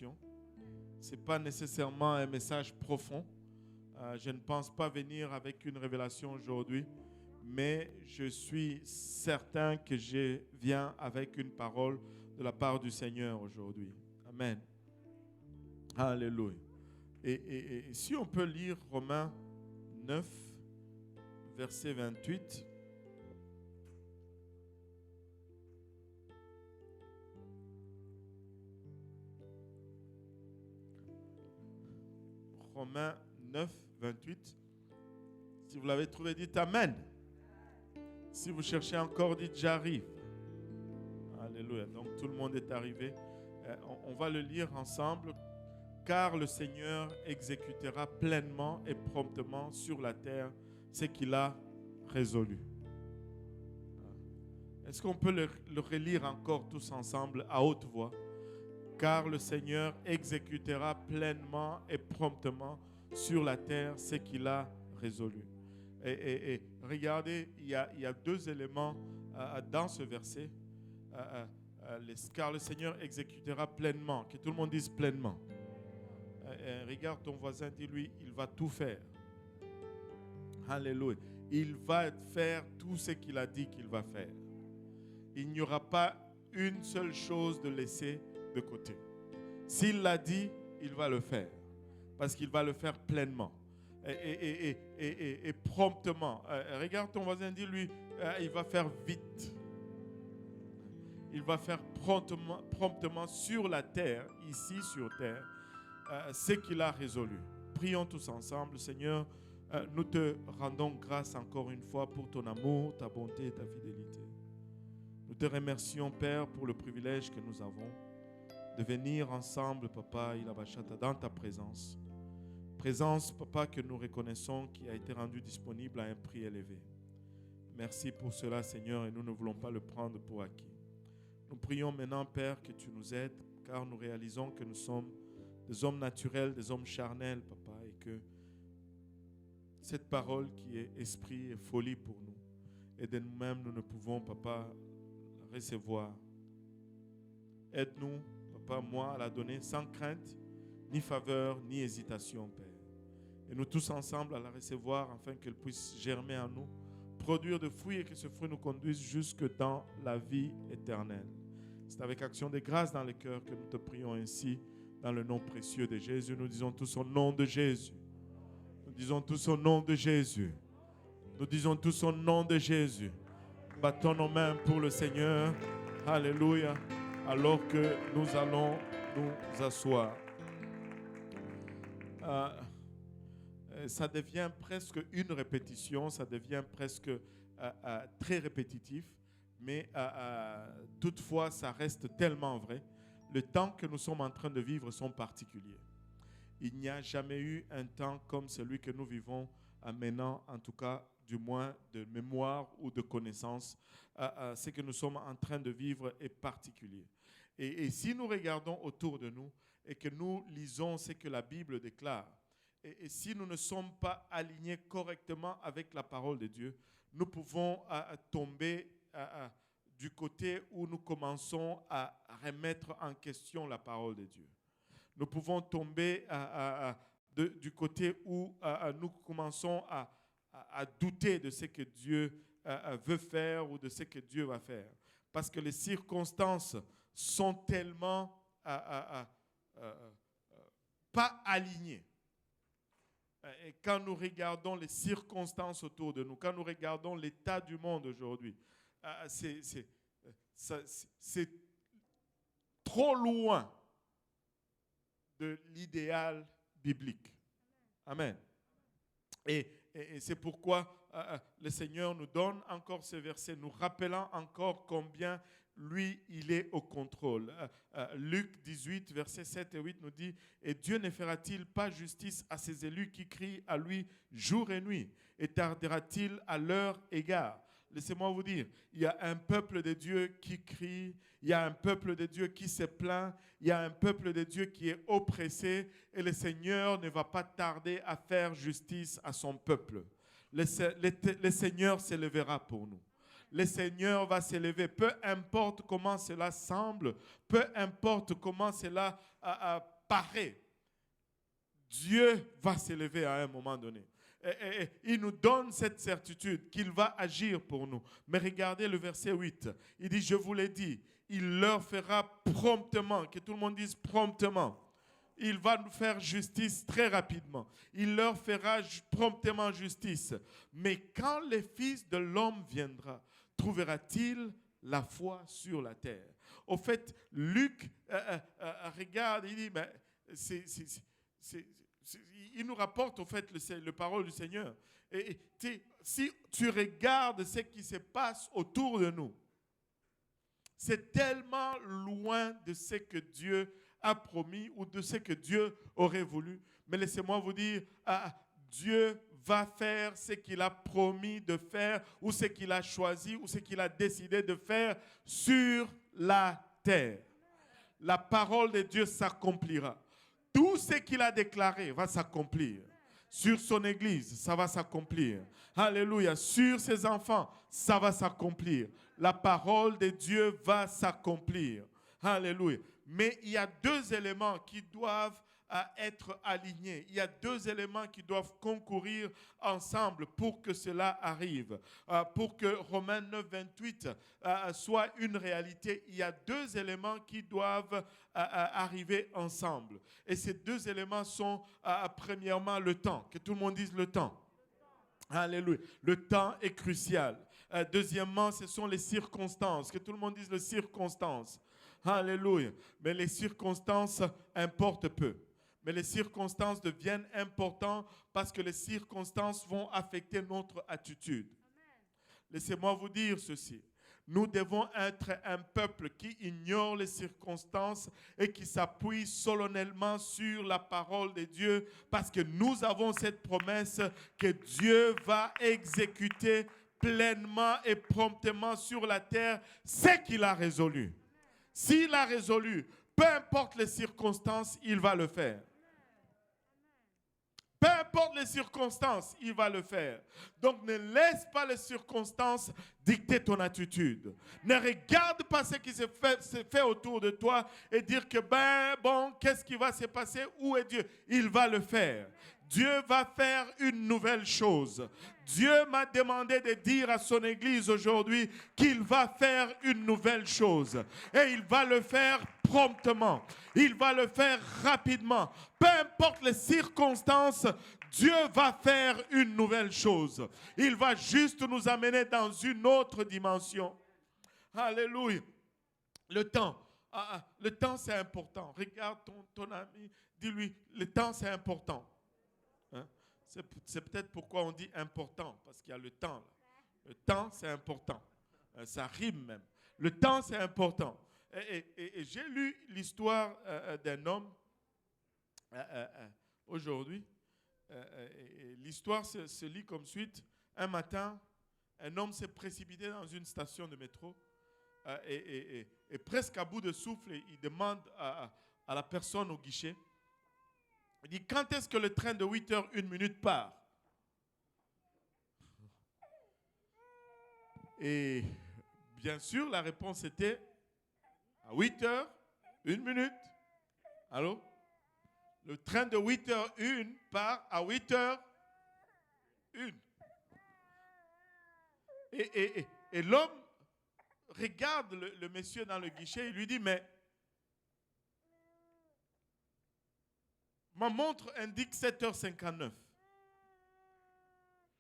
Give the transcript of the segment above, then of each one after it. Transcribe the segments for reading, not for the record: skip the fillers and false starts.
révélation. Ce n'est pas nécessairement un message profond. Je ne pense pas venir avec une révélation aujourd'hui, mais je suis certain que je viens avec une parole de la part du Seigneur aujourd'hui. Amen. Alléluia. Et si on peut lire Romains 9, verset 28. Romains 9, 28. Si vous l'avez trouvé, dites Amen. Si vous cherchez encore, dites j'arrive. Alléluia. Donc tout le monde est arrivé. On va le lire ensemble. Car le Seigneur exécutera pleinement et promptement sur la terre ce qu'il a résolu. Est-ce qu'on peut le relire encore tous ensemble à haute voix? Car le Seigneur exécutera pleinement et promptement sur la terre ce qu'il a résolu. Et regardez, il y a deux éléments dans ce verset. Car le Seigneur exécutera pleinement. Que tout le monde dise pleinement. Regarde ton voisin, dis-lui, il va tout faire. Alléluia. Il va faire tout ce qu'il a dit qu'il va faire. Il n'y aura pas une seule chose de laisser de côté. S'il l'a dit, il va le faire. Parce qu'il va le faire pleinement. Et promptement. Regarde ton voisin, dis-lui, il va faire vite. Il va faire promptement sur la terre, ici sur terre, ce qu'il a résolu. Prions tous ensemble. Seigneur, nous te rendons grâce encore une fois pour ton amour, ta bonté et ta fidélité. Nous te remercions, Père, pour le privilège que nous avons de venir ensemble, Papa, Ilabashata, dans ta présence. Présence, Papa, que nous reconnaissons qui a été rendue disponible à un prix élevé. Merci pour cela, Seigneur, et nous ne voulons pas le prendre pour acquis. Nous prions maintenant, Père, que tu nous aides, car nous réalisons que nous sommes des hommes naturels, des hommes charnels, Papa, et que cette parole qui est esprit et folie pour nous, et de nous-mêmes, nous ne pouvons, Papa, la recevoir. Aide-nous, Papa, moi, à la donner sans crainte, ni faveur, ni hésitation, Père. Et nous tous ensemble à la recevoir, afin qu'elle puisse germer en nous, produire de fruits et que ce fruit nous conduise jusque dans la vie éternelle. C'est avec action de grâce dans le cœur que nous te prions ainsi, dans le nom précieux de Jésus. Nous disons tous au nom de Jésus. Nous disons tous au nom de Jésus. Nous disons tous au nom de Jésus. Battons nos mains pour le Seigneur. Alléluia. Alors que nous allons nous asseoir. Ça devient presque une répétition, ça devient presque très répétitif, mais toutefois, ça reste tellement vrai. Le temps que nous sommes en train de vivre sont particuliers. Il n'y a jamais eu un temps comme celui que nous vivons maintenant, en tout cas, du moins de mémoire ou de connaissance. Ce que nous sommes en train de vivre est particulier. Et si nous regardons autour de nous et que nous lisons ce que la Bible déclare, et si nous ne sommes pas alignés correctement avec la parole de Dieu, nous pouvons tomber du côté où nous commençons à remettre en question la parole de Dieu. Nous pouvons tomber du côté où nous commençons à douter de ce que Dieu veut faire ou de ce que Dieu va faire. Parce que les circonstances sont tellement pas alignées. Et quand nous regardons les circonstances autour de nous, quand nous regardons l'état du monde aujourd'hui, c'est trop loin de l'idéal biblique. Amen. Et c'est pourquoi le Seigneur nous donne encore ce verset, nous rappelant encore combien lui, il est au contrôle. Luc 18, versets 7 et 8 nous dit « Et Dieu ne fera-t-il pas justice à ses élus qui crient à lui jour et nuit? Et tardera-t-il à leur égard ?» Laissez-moi vous dire, il y a un peuple de Dieu qui crie, il y a un peuple de Dieu qui se plaint, il y a un peuple de Dieu qui est oppressé et le Seigneur ne va pas tarder à faire justice à son peuple. Le Seigneur s'élèvera pour nous. le Seigneur va s'élever. Peu importe comment cela semble, peu importe comment cela paraît, Dieu va s'élever à un moment donné. Et il nous donne cette certitude qu'il va agir pour nous. Mais regardez le verset 8. Il dit, je vous l'ai dit, il leur fera promptement, que tout le monde dise promptement. Il va nous faire justice très rapidement. Il leur fera promptement justice. Mais quand le Fils de l'homme viendra, trouvera-t-il la foi sur la terre? Au fait, Luc regarde, il dit, mais il nous rapporte au fait le parole du Seigneur. Et si tu regardes ce qui se passe autour de nous, c'est tellement loin de ce que Dieu a promis ou de ce que Dieu aurait voulu. Mais laissez-moi vous dire, Dieu va faire ce qu'il a promis de faire ou ce qu'il a choisi ou ce qu'il a décidé de faire sur la terre. La parole de Dieu s'accomplira. Tout ce qu'il a déclaré va s'accomplir. Sur son église, ça va s'accomplir. Alléluia. Sur ses enfants, ça va s'accomplir. La parole de Dieu va s'accomplir. Alléluia. Mais il y a deux éléments qui doivent être alignés. Il y a deux éléments qui doivent concourir ensemble pour que cela arrive. Pour que Romains 9, 28 soit une réalité, il y a deux éléments qui doivent arriver ensemble. Et ces deux éléments sont premièrement le temps. Que tout le monde dise le temps. Alléluia. Le temps est crucial. Deuxièmement, ce sont les circonstances. Que tout le monde dise les circonstances. Alléluia. Mais les circonstances importent peu. Mais les circonstances deviennent importantes parce que les circonstances vont affecter notre attitude. Laissez-moi vous dire ceci. Nous devons être un peuple qui ignore les circonstances et qui s'appuie solennellement sur la parole de Dieu parce que nous avons cette promesse que Dieu va exécuter pleinement et promptement sur la terre ce qu'il a résolu. S'il a résolu, peu importe les circonstances, il va le faire. Peu importe les circonstances, il va le faire. Donc ne laisse pas les circonstances dicter ton attitude. Ne regarde pas ce qui se fait autour de toi et dire que qu'est-ce qui va se passer? Où est Dieu? Il va le faire. Dieu va faire une nouvelle chose. Dieu m'a demandé de dire à son église aujourd'hui qu'il va faire une nouvelle chose. Et il va le faire promptement. Il va le faire rapidement. Peu importe les circonstances, Dieu va faire une nouvelle chose. Il va juste nous amener dans une autre dimension. Alléluia. Le temps. Le temps, c'est important. Regarde ton ami. Dis-lui, le temps, c'est important. Hein? C'est peut-être pourquoi on dit important, parce qu'il y a le temps. Là. Le temps, c'est important. Ça rime même. Le temps, c'est important. Et j'ai lu l'histoire d'un homme aujourd'hui. L'histoire se lit comme suite. Un matin, un homme s'est précipité dans une station de métro et presque à bout de souffle, il demande à la personne au guichet. Il dit, quand est-ce que le train de 8h01 part? Et bien sûr, la réponse était à 8h01. Allô? Le train de 8h01 part à 8h01. Et l'homme regarde le monsieur dans le guichet et lui dit, mais ma montre indique 7h59.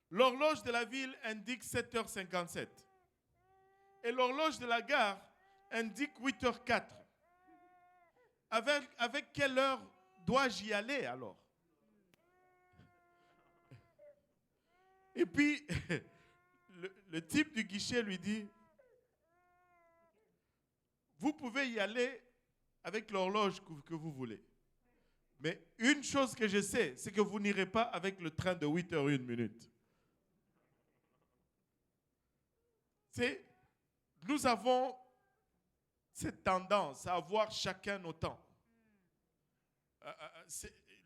L'horloge de la ville indique 7h57. Et l'horloge de la gare indique 8h04. Avec quelle heure dois-je y aller alors? Et puis, le type du guichet lui dit, vous pouvez y aller avec l'horloge que vous voulez. Mais une chose que je sais, c'est que vous n'irez pas avec le train de 8h01. Nous avons cette tendance à avoir chacun nos temps.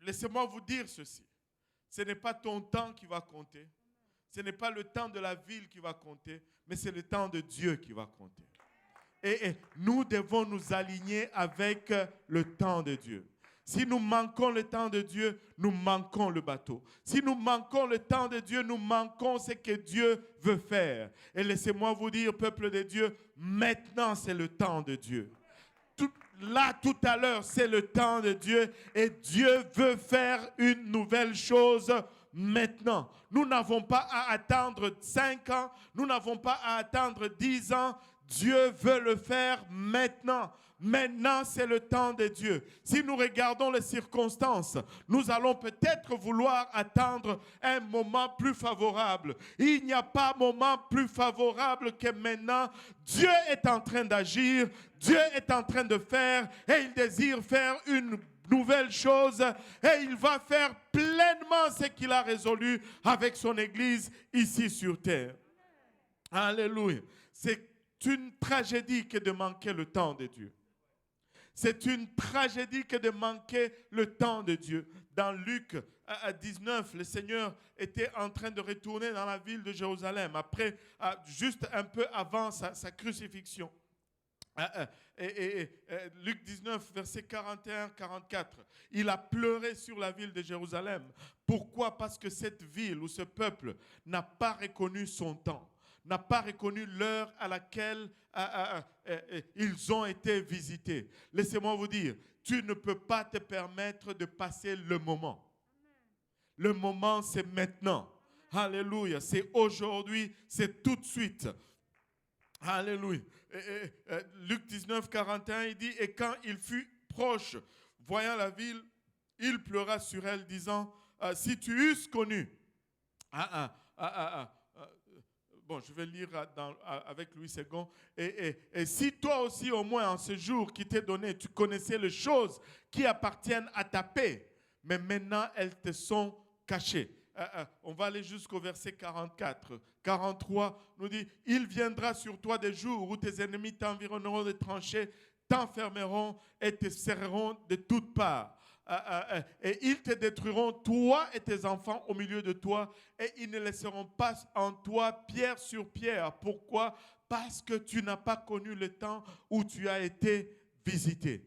Laissez-moi vous dire ceci. Ce n'est pas ton temps qui va compter. Ce n'est pas le temps de la ville qui va compter, mais c'est le temps de Dieu qui va compter. Et nous devons nous aligner avec le temps de Dieu. Si nous manquons le temps de Dieu, nous manquons le bateau. Si nous manquons le temps de Dieu, nous manquons ce que Dieu veut faire. Et laissez-moi vous dire, peuple de Dieu, maintenant c'est le temps de Dieu. Tout à l'heure, c'est le temps de Dieu et Dieu veut faire une nouvelle chose maintenant. Nous n'avons pas à attendre 5 ans, nous n'avons pas à attendre 10 ans. Dieu veut le faire maintenant. Maintenant, c'est le temps de Dieu. Si nous regardons les circonstances, nous allons peut-être vouloir attendre un moment plus favorable. Il n'y a pas moment plus favorable que maintenant. Dieu est en train d'agir, Dieu est en train de faire et il désire faire une nouvelle chose et il va faire pleinement ce qu'il a résolu avec son Église ici sur terre. Alléluia. C'est une tragédie que de manquer le temps de Dieu. C'est une tragédie que de manquer le temps de Dieu. Dans Luc 19, le Seigneur était en train de retourner dans la ville de Jérusalem, après, juste un peu avant sa crucifixion. Luc 19, verset 41-44, il a pleuré sur la ville de Jérusalem. Pourquoi? Parce que cette ville ou ce peuple n'a pas reconnu son temps, n'a pas reconnu l'heure à laquelle ils ont été visités. Laissez-moi vous dire, tu ne peux pas te permettre de passer le moment. Le moment, c'est maintenant. Alléluia. C'est aujourd'hui, c'est tout de suite. Alléluia. Luc 19, 41, il dit, et quand il fut proche, voyant la ville, il pleura sur elle, disant, si tu eusses connu. Bon, je vais lire avec Louis II. Et si toi aussi, au moins, en ce jour qui t'est donné, tu connaissais les choses qui appartiennent à ta paix, mais maintenant, elles te sont cachées. On va aller jusqu'au verset 44. 43 nous dit, « Il viendra sur toi des jours où tes ennemis t'environneront de tranchées, t'enfermeront et te serreront de toutes parts. Et ils te détruiront, toi et tes enfants au milieu de toi, et ils ne laisseront pas en toi pierre sur pierre. » Pourquoi? Parce que tu n'as pas connu le temps où tu as été visité.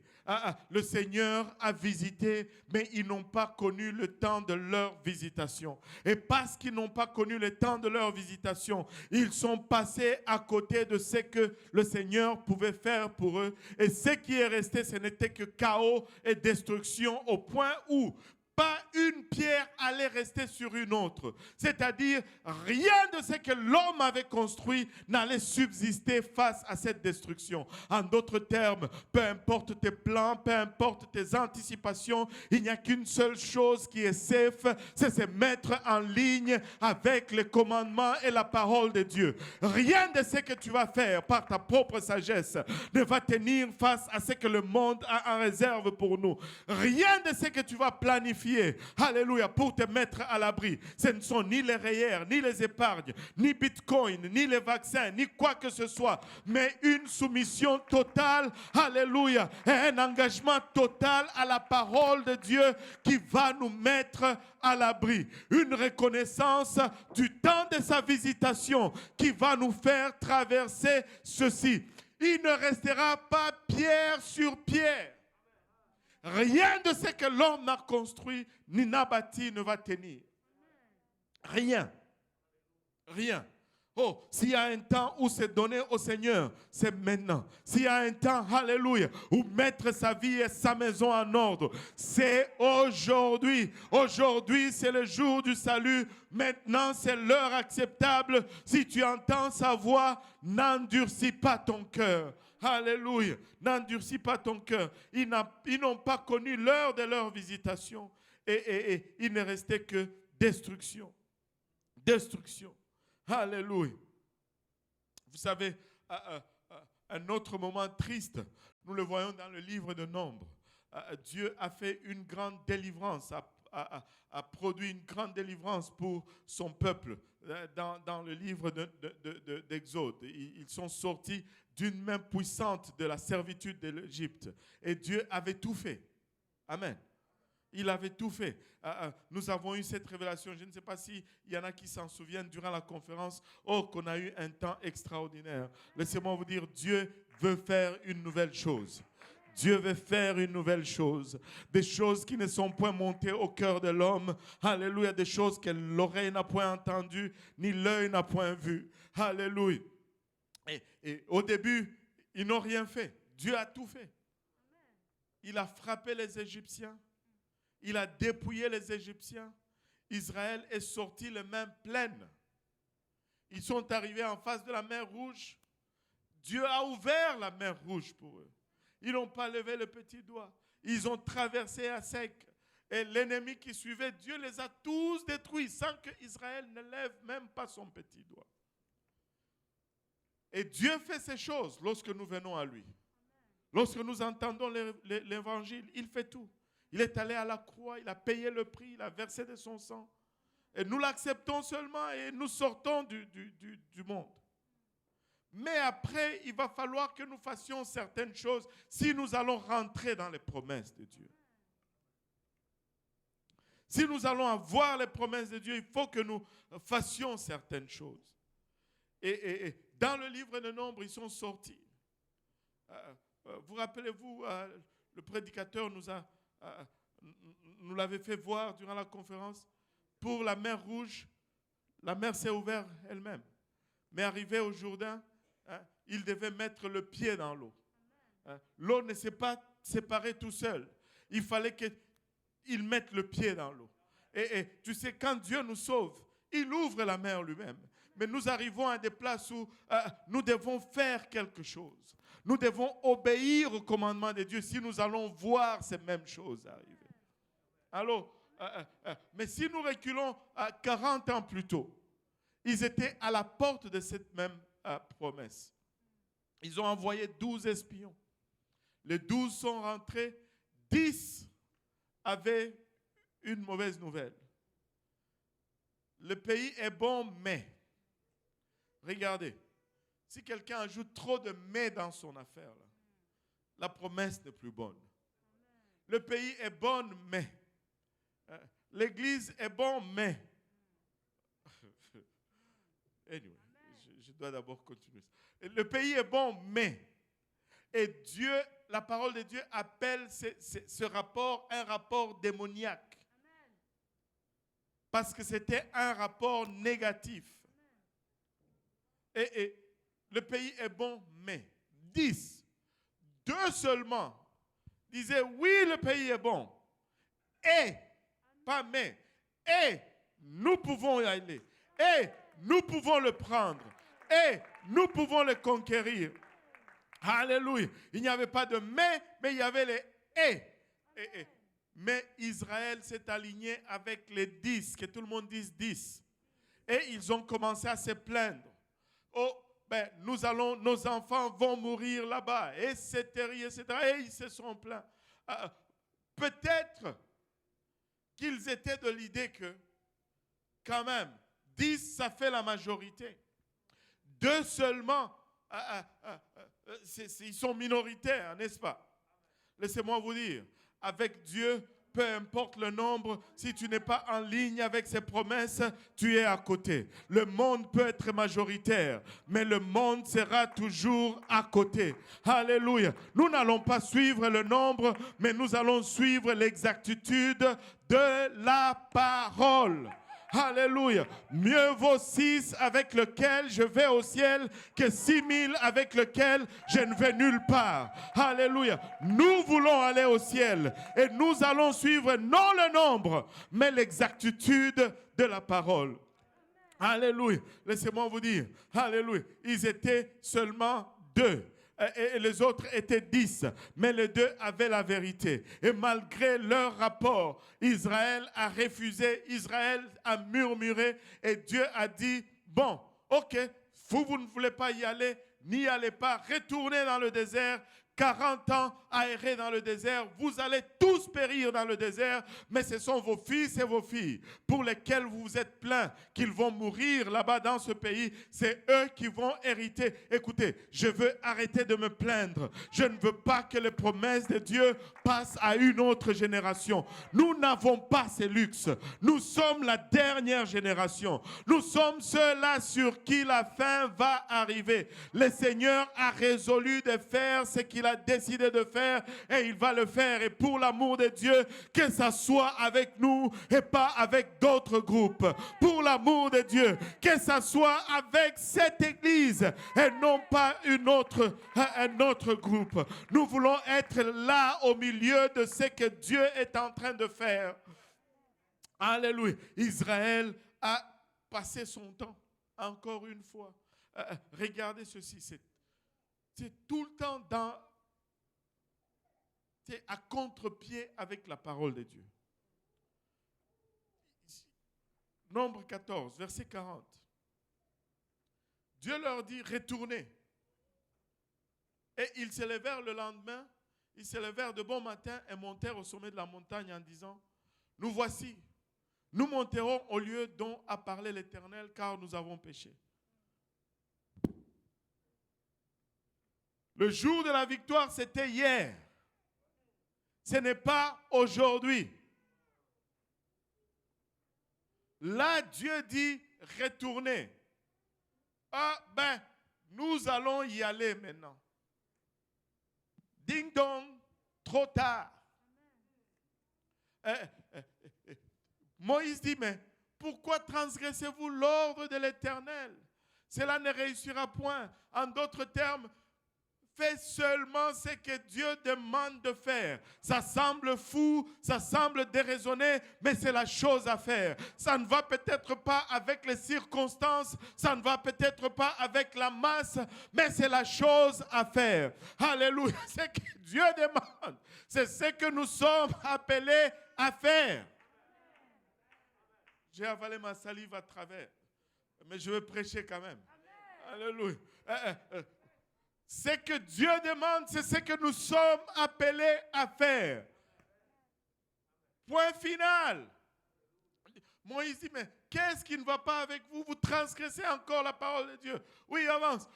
Le Seigneur a visité, mais ils n'ont pas connu le temps de leur visitation. Et parce qu'ils n'ont pas connu le temps de leur visitation, ils sont passés à côté de ce que le Seigneur pouvait faire pour eux. Et ce qui est resté, ce n'était que chaos et destruction, au point où pas une pierre allait rester sur une autre. C'est-à-dire, rien de ce que l'homme avait construit n'allait subsister face à cette destruction. En d'autres termes, peu importe tes plans, peu importe tes anticipations, il n'y a qu'une seule chose qui est safe, c'est se mettre en ligne avec les commandements et la parole de Dieu. Rien de ce que tu vas faire par ta propre sagesse ne va tenir face à ce que le monde a en réserve pour nous. Rien de ce que tu vas planifier, alléluia, pour te mettre à l'abri, ce ne sont ni les REER, ni les épargnes, ni Bitcoin, ni les vaccins, ni quoi que ce soit, mais une soumission totale, alléluia, et un engagement total à la parole de Dieu qui va nous mettre à l'abri. Une reconnaissance du temps de sa visitation qui va nous faire traverser ceci. Il ne restera pas pierre sur pierre. Rien de ce que l'homme a construit ni n'a bâti ne va tenir. Rien. Rien. Oh, s'il y a un temps où c'est donné au Seigneur, c'est maintenant. S'il y a un temps, alléluia, où mettre sa vie et sa maison en ordre, c'est aujourd'hui. Aujourd'hui, c'est le jour du salut. Maintenant, c'est l'heure acceptable. Si tu entends sa voix, n'endurcis pas ton cœur. Alléluia. N'endurcis pas ton cœur. Ils n'ont pas connu l'heure de leur visitation. Et il ne restait que destruction. Destruction. Alléluia. Vous savez, un autre moment triste, nous le voyons dans le livre de Nombres. Dieu a fait une grande délivrance, a produit une grande délivrance pour son peuple dans le livre d'Exode. Ils sont sortis d'une main puissante de la servitude de l'Égypte. Et Dieu avait tout fait. Amen. Il avait tout fait. Nous avons eu cette révélation. Je ne sais pas s'il y en a qui s'en souviennent durant la conférence. Oh, qu'on a eu un temps extraordinaire. Laissez-moi vous dire, Dieu veut faire une nouvelle chose. Dieu veut faire une nouvelle chose. Des choses qui ne sont point montées au cœur de l'homme. Alléluia. Des choses que l'oreille n'a point entendues, ni l'œil n'a point vu. Alléluia. Et au début, ils n'ont rien fait. Dieu a tout fait. Il a frappé les Égyptiens. Il a dépouillé les Égyptiens. Israël est sorti les mains pleines. Ils sont arrivés en face de la mer Rouge. Dieu a ouvert la mer Rouge pour eux. Ils n'ont pas levé le petit doigt. Ils ont traversé à sec. Et l'ennemi qui suivait, Dieu les a tous détruits sans qu'Israël ne lève même pas son petit doigt. Et Dieu fait ces choses lorsque nous venons à lui. Lorsque nous entendons l'évangile, il fait tout. Il est allé à la croix, il a payé le prix, il a versé de son sang. Et nous l'acceptons seulement et nous sortons du monde. Mais après, il va falloir que nous fassions certaines choses si nous allons rentrer dans les promesses de Dieu. Si nous allons avoir les promesses de Dieu, il faut que nous fassions certaines choses. Et dans le livre de Nombres, ils sont sortis. Vous rappelez-vous, le prédicateur nous l'avait fait voir durant la conférence. Pour la mer Rouge, la mer s'est ouverte elle-même. Mais arrivé au Jourdain, il devait mettre le pied dans l'eau. L'eau ne s'est pas séparée tout seul. Il fallait qu'il mette le pied dans l'eau. Et tu sais, quand Dieu nous sauve, il ouvre la mer lui-même. Mais nous arrivons à des places où nous devons faire quelque chose. Nous devons obéir au commandement de Dieu si nous allons voir ces mêmes choses arriver. Alors, mais si nous reculons à 40 ans plus tôt, ils étaient à la porte de cette même promesse. Ils ont envoyé 12 espions. Les 12 sont rentrés. 10 avaient une mauvaise nouvelle. Le pays est bon, mais... Regardez, si quelqu'un ajoute trop de mais dans son affaire, là, la promesse n'est plus bonne. Le pays est bon, mais... L'église est bon, mais... Anyway, je dois d'abord continuer. Le pays est bon, mais... Et Dieu, la parole de Dieu appelle ce rapport un rapport démoniaque. Parce que c'était un rapport négatif. Et le pays est bon, mais 10, 2 seulement disaient oui, le pays est bon. Et, pas mais, et nous pouvons y aller. Et nous pouvons le prendre. Et nous pouvons le conquérir. Alléluia. Il n'y avait pas de mais il y avait les et. Mais Israël s'est aligné avec les 10, que tout le monde dise 10. Et ils ont commencé à se plaindre. Oh, nos enfants vont mourir là-bas, etc., etc. Et ils se sont plaints. Peut-être qu'ils étaient de l'idée que, quand même, 10, ça fait la majorité. 2 seulement, ils sont minoritaires, n'est-ce pas? Laissez-moi vous dire, avec Dieu, peu importe le nombre, si tu n'es pas en ligne avec ses promesses, tu es à côté. Le monde peut être majoritaire, mais le monde sera toujours à côté. Alléluia. Nous n'allons pas suivre le nombre, mais nous allons suivre l'exactitude de la parole. Alléluia. Mieux vaut 6 avec lequel je vais au ciel que 6000 avec lequel je ne vais nulle part. Alléluia. Nous voulons aller au ciel et nous allons suivre non le nombre, mais l'exactitude de la parole. Alléluia. Laissez-moi vous dire. Alléluia. Ils étaient seulement 2. Et les autres étaient 10, mais les 2 avaient la vérité. Et malgré leur rapport, Israël a refusé, Israël a murmuré, et Dieu a dit, bon, ok, vous ne voulez pas y aller, n'y allez pas, retournez dans le désert, 40 ans à errer dans le désert. Vous allez tous périr dans le désert, mais ce sont vos fils et vos filles pour lesquels vous vous êtes plaints qu'ils vont mourir là-bas dans ce pays. C'est eux qui vont hériter. Écoutez, je veux arrêter de me plaindre. Je ne veux pas que les promesses de Dieu passent à une autre génération. Nous n'avons pas ces luxes. Nous sommes la dernière génération. Nous sommes ceux-là sur qui la fin va arriver. Le Seigneur a résolu de faire ce qu'il a décidé de faire et il va le faire. Et pour l'amour de Dieu, que ça soit avec nous et pas avec d'autres groupes. Pour l'amour de Dieu, que ça soit avec cette église et non pas un autre groupe. Nous voulons être là au milieu de ce que Dieu est en train de faire. Alléluia. Israël a passé son temps, encore une fois. Regardez ceci, c'est tout le temps c'est à contre-pied avec la parole de Dieu. Nombre 14, verset 40. Dieu leur dit, retournez. Et ils se levèrent le lendemain, ils se levèrent de bon matin et montèrent au sommet de la montagne en disant, nous voici, nous monterons au lieu dont a parlé l'Éternel, car nous avons péché. Le jour de la victoire, c'était hier. Ce n'est pas aujourd'hui. Là, Dieu dit, retournez. Ah ben, nous allons y aller maintenant. Ding dong, trop tard. Moïse dit, mais pourquoi transgressez-vous l'ordre de l'Éternel? Cela ne réussira point. En d'autres termes, fais seulement ce que Dieu demande de faire. Ça semble fou, ça semble déraisonné, mais c'est la chose à faire. Ça ne va peut-être pas avec les circonstances, ça ne va peut-être pas avec la masse, mais c'est la chose à faire. Alléluia. C'est ce que Dieu demande. C'est ce que nous sommes appelés à faire. J'ai avalé ma salive à travers, mais je vais prêcher quand même. Alléluia. Ce que Dieu demande, c'est ce que nous sommes appelés à faire. Point final. Moïse dit, mais qu'est-ce qui ne va pas avec vous? Vous transgressez encore la parole de Dieu. Oui, avance.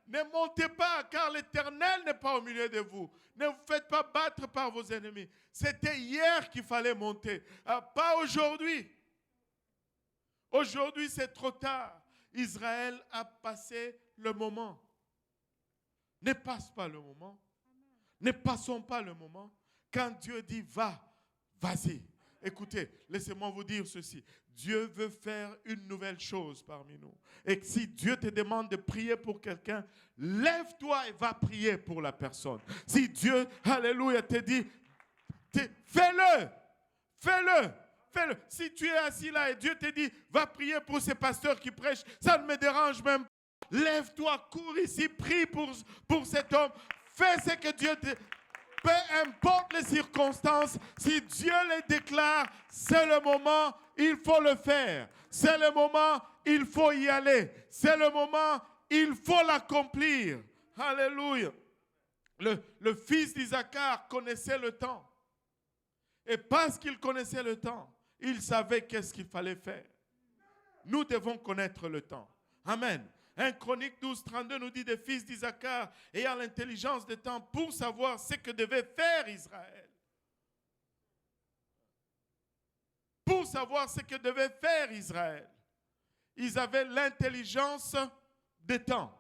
Ne montez pas, car l'Éternel n'est pas au milieu de vous. Ne vous faites pas battre par vos ennemis. C'était hier qu'il fallait monter, pas aujourd'hui. Aujourd'hui, c'est trop tard. Israël a passé le moment. Ne passe pas le moment. Ne passons pas le moment. Quand Dieu dit va, vas-y. Écoutez, laissez-moi vous dire ceci. Dieu veut faire une nouvelle chose parmi nous. Et si Dieu te demande de prier pour quelqu'un, lève-toi et va prier pour la personne. Si Dieu, alléluia, te dit, fais-le, fais-le. Fais-le. Si tu es assis là et Dieu te dit, va prier pour ces pasteurs qui prêchent, ça ne me dérange même pas. Lève-toi, cours ici, prie pour cet homme. Fais ce que Dieu te... Peu importe les circonstances, si Dieu les déclare, c'est le moment, il faut le faire. C'est le moment, il faut y aller. C'est le moment, il faut l'accomplir. Alléluia. Le fils d'Isaacar connaissait le temps. Et parce qu'il connaissait le temps, il savait qu'est-ce qu'il fallait faire. Nous devons connaître le temps. Amen. 1 Chronique 12, 32 nous dit des fils d'Isaacar ayant l'intelligence des temps pour savoir ce que devait faire Israël. Pour savoir ce que devait faire Israël. Ils avaient l'intelligence des temps.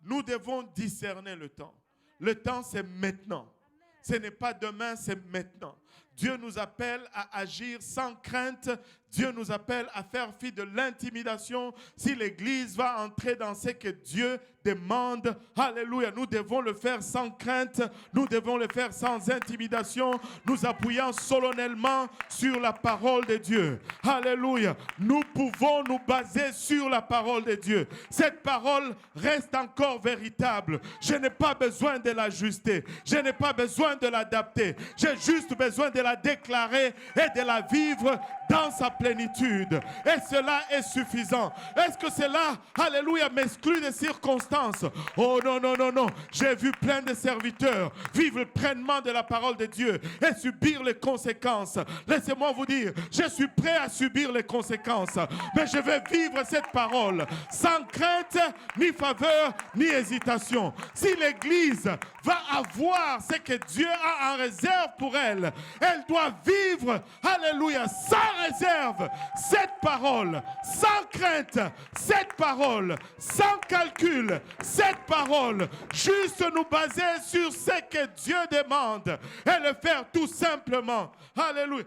Nous devons discerner le temps. Le temps, c'est maintenant. Ce n'est pas demain, c'est maintenant. Dieu nous appelle à agir sans crainte. Dieu nous appelle à faire fi de l'intimidation. Si l'Église va entrer dans ce que Dieu demande, alléluia, nous devons le faire sans crainte. Nous devons le faire sans intimidation. Nous appuyons solennellement sur la parole de Dieu. Alléluia. Nous pouvons nous baser sur la parole de Dieu. Cette parole reste encore véritable. Je n'ai pas besoin de l'ajuster. Je n'ai pas besoin de l'adapter. J'ai juste besoin de la la déclarer et de la vivre dans sa plénitude. Et cela est suffisant. Est-ce que cela, alléluia, m'exclut des circonstances? Oh non, non, non, non. J'ai vu plein de serviteurs vivre pleinement de la parole de Dieu et subir les conséquences. Laissez-moi vous dire, je suis prêt à subir les conséquences, mais je vais vivre cette parole sans crainte, ni faveur, ni hésitation. Si l'Église va avoir ce que Dieu a en réserve pour elle, elle doit vivre, alléluia, sans réserve cette parole, sans crainte cette parole, sans calcul cette parole, juste nous baser sur ce que Dieu demande et le faire tout simplement. Alléluia.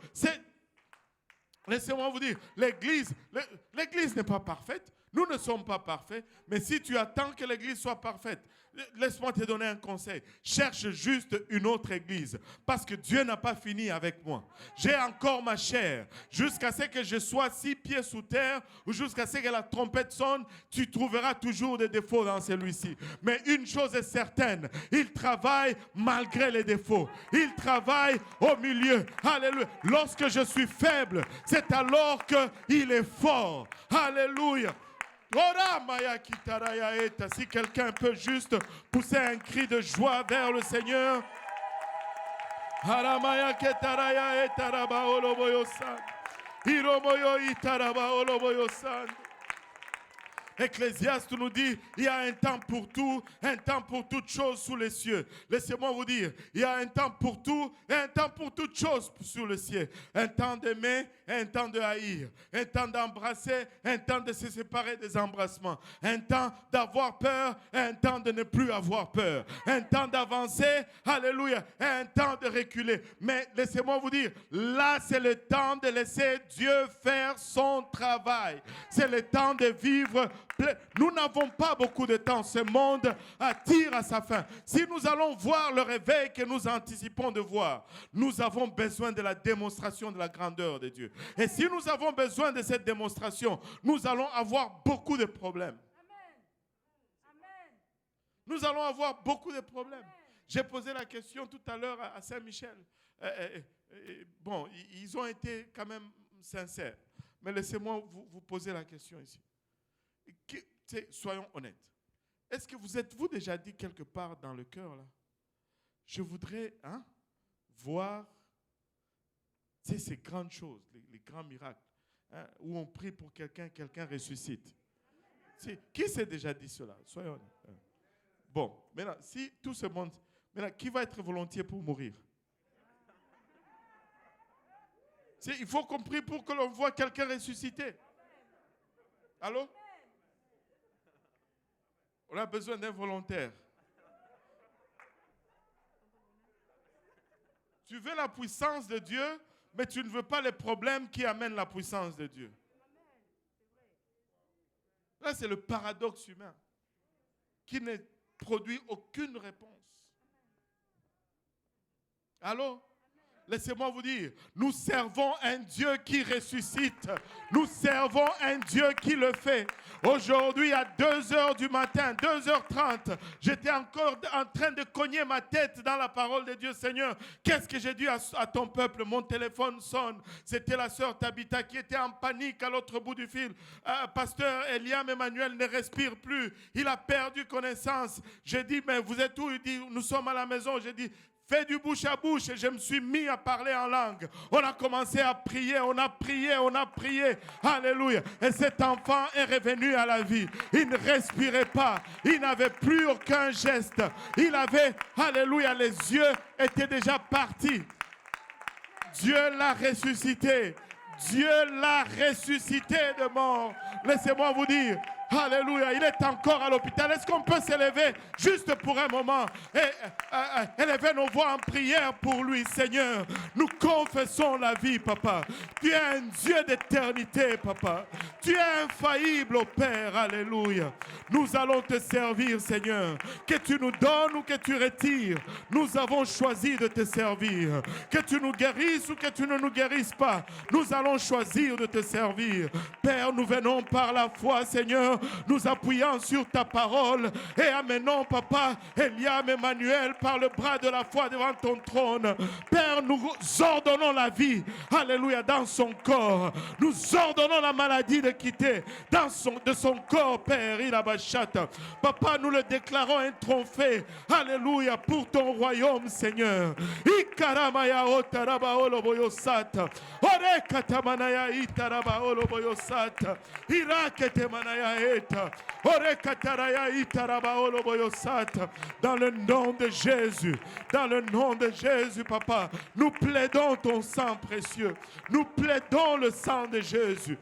Laissez-moi vous dire, l'Église n'est pas parfaite. Nous ne sommes pas parfaits, mais si tu attends que l'Église soit parfaite, laisse-moi te donner un conseil. Cherche juste une autre église, parce que Dieu n'a pas fini avec moi. J'ai encore ma chair. Jusqu'à ce que je sois 6 pieds sous terre, ou jusqu'à ce que la trompette sonne, tu trouveras toujours des défauts dans celui-ci. Mais une chose est certaine, il travaille malgré les défauts. Il travaille au milieu. Alléluia. Lorsque je suis faible, c'est alors qu'il est fort. Alléluia. Si quelqu'un peut juste pousser un cri de joie vers le Seigneur. Ecclésiaste nous dit, il y a un temps pour tout, un temps pour toutes choses sous les cieux. Laissez-moi vous dire, il y a un temps pour tout et un temps pour toutes choses sous le ciel. Un temps d'aimer et un temps de haïr. Un temps d'embrasser, un temps de se séparer des embrassements. Un temps d'avoir peur et un temps de ne plus avoir peur. Un temps d'avancer, alléluia, et un temps de reculer. Mais laissez-moi vous dire, là c'est le temps de laisser Dieu faire son travail. C'est le temps de vivre. Nous n'avons pas beaucoup de temps. Ce monde tire à sa fin. Si nous allons voir le réveil que nous anticipons de voir, nous avons besoin de la démonstration de la grandeur de Dieu. Et si nous avons besoin de cette démonstration, nous allons avoir beaucoup de problèmes. Amen. Nous allons avoir beaucoup de problèmes. J'ai posé la question tout à l'heure à Saint-Michel. Bon, ils ont été quand même sincères. Mais laissez-moi vous poser la question ici. Soyons honnêtes. Est-ce que vous êtes-vous déjà dit quelque part dans le cœur là, je voudrais voir ces grandes choses, les grands miracles, où on prie pour quelqu'un ressuscite. Qui s'est déjà dit cela? Soyons honnêtes. Bon, maintenant, si tout ce monde, maintenant, qui va être volontiers pour mourir? Il faut qu'on prie pour que l'on voit quelqu'un ressusciter. Allô? On a besoin d'un volontaire. Tu veux la puissance de Dieu, mais tu ne veux pas les problèmes qui amènent la puissance de Dieu. Là, c'est le paradoxe humain qui ne produit aucune réponse. Allô? Laissez-moi vous dire, nous servons un Dieu qui ressuscite. Nous servons un Dieu qui le fait. Aujourd'hui, à 2h du matin, 2h30, j'étais encore en train de cogner ma tête dans la parole de Dieu. Seigneur, qu'est-ce que j'ai dit à ton peuple? Mon téléphone sonne. C'était la sœur Tabitha qui était en panique à l'autre bout du fil. Pasteur Eliam Emmanuel ne respire plus. Il a perdu connaissance. J'ai dit, mais vous êtes où? Il dit, nous sommes à la maison. J'ai dit, fais du bouche à bouche, et je me suis mis à parler en langue. On a commencé à prier, on a prié. Alléluia. Et cet enfant est revenu à la vie. Il ne respirait pas. Il n'avait plus aucun geste. Il avait, alléluia, les yeux étaient déjà partis. Dieu l'a ressuscité. Dieu l'a ressuscité de mort. Laissez-moi vous dire, alléluia, il est encore à l'hôpital. Est-ce qu'on peut s'élever juste pour un moment et élever nos voix en prière pour lui? Seigneur, nous confessons la vie, papa. Tu es un Dieu d'éternité, papa. Tu es infaillible, ô Père. Alléluia. Nous allons te servir, Seigneur. Que tu nous donnes ou que tu retires, nous avons choisi de te servir. Que tu nous guérisses ou que tu ne nous guérisses pas, nous allons choisir de te servir. Père, nous venons par la foi, Seigneur, nous appuyons sur ta parole et amenons, Papa, Eliam Emmanuel par le bras de la foi devant ton trône. Père, nous ordonnons la vie, alléluia, dans son corps. Nous ordonnons la maladie de quitter de son corps, Père. Papa, nous le déclarons un trophée, alléluia, pour ton royaume, Seigneur. Ikaramaya otarabaolo boyosata. Ore katamanaya itarabaolo boyosata. Irakete manaya eta. Ore kataraya itarabaolo boyosata. Dans le nom de Jésus, dans le nom de Jésus, Papa, nous plaidons ton sang précieux. Nous plaidons le sang de Jésus.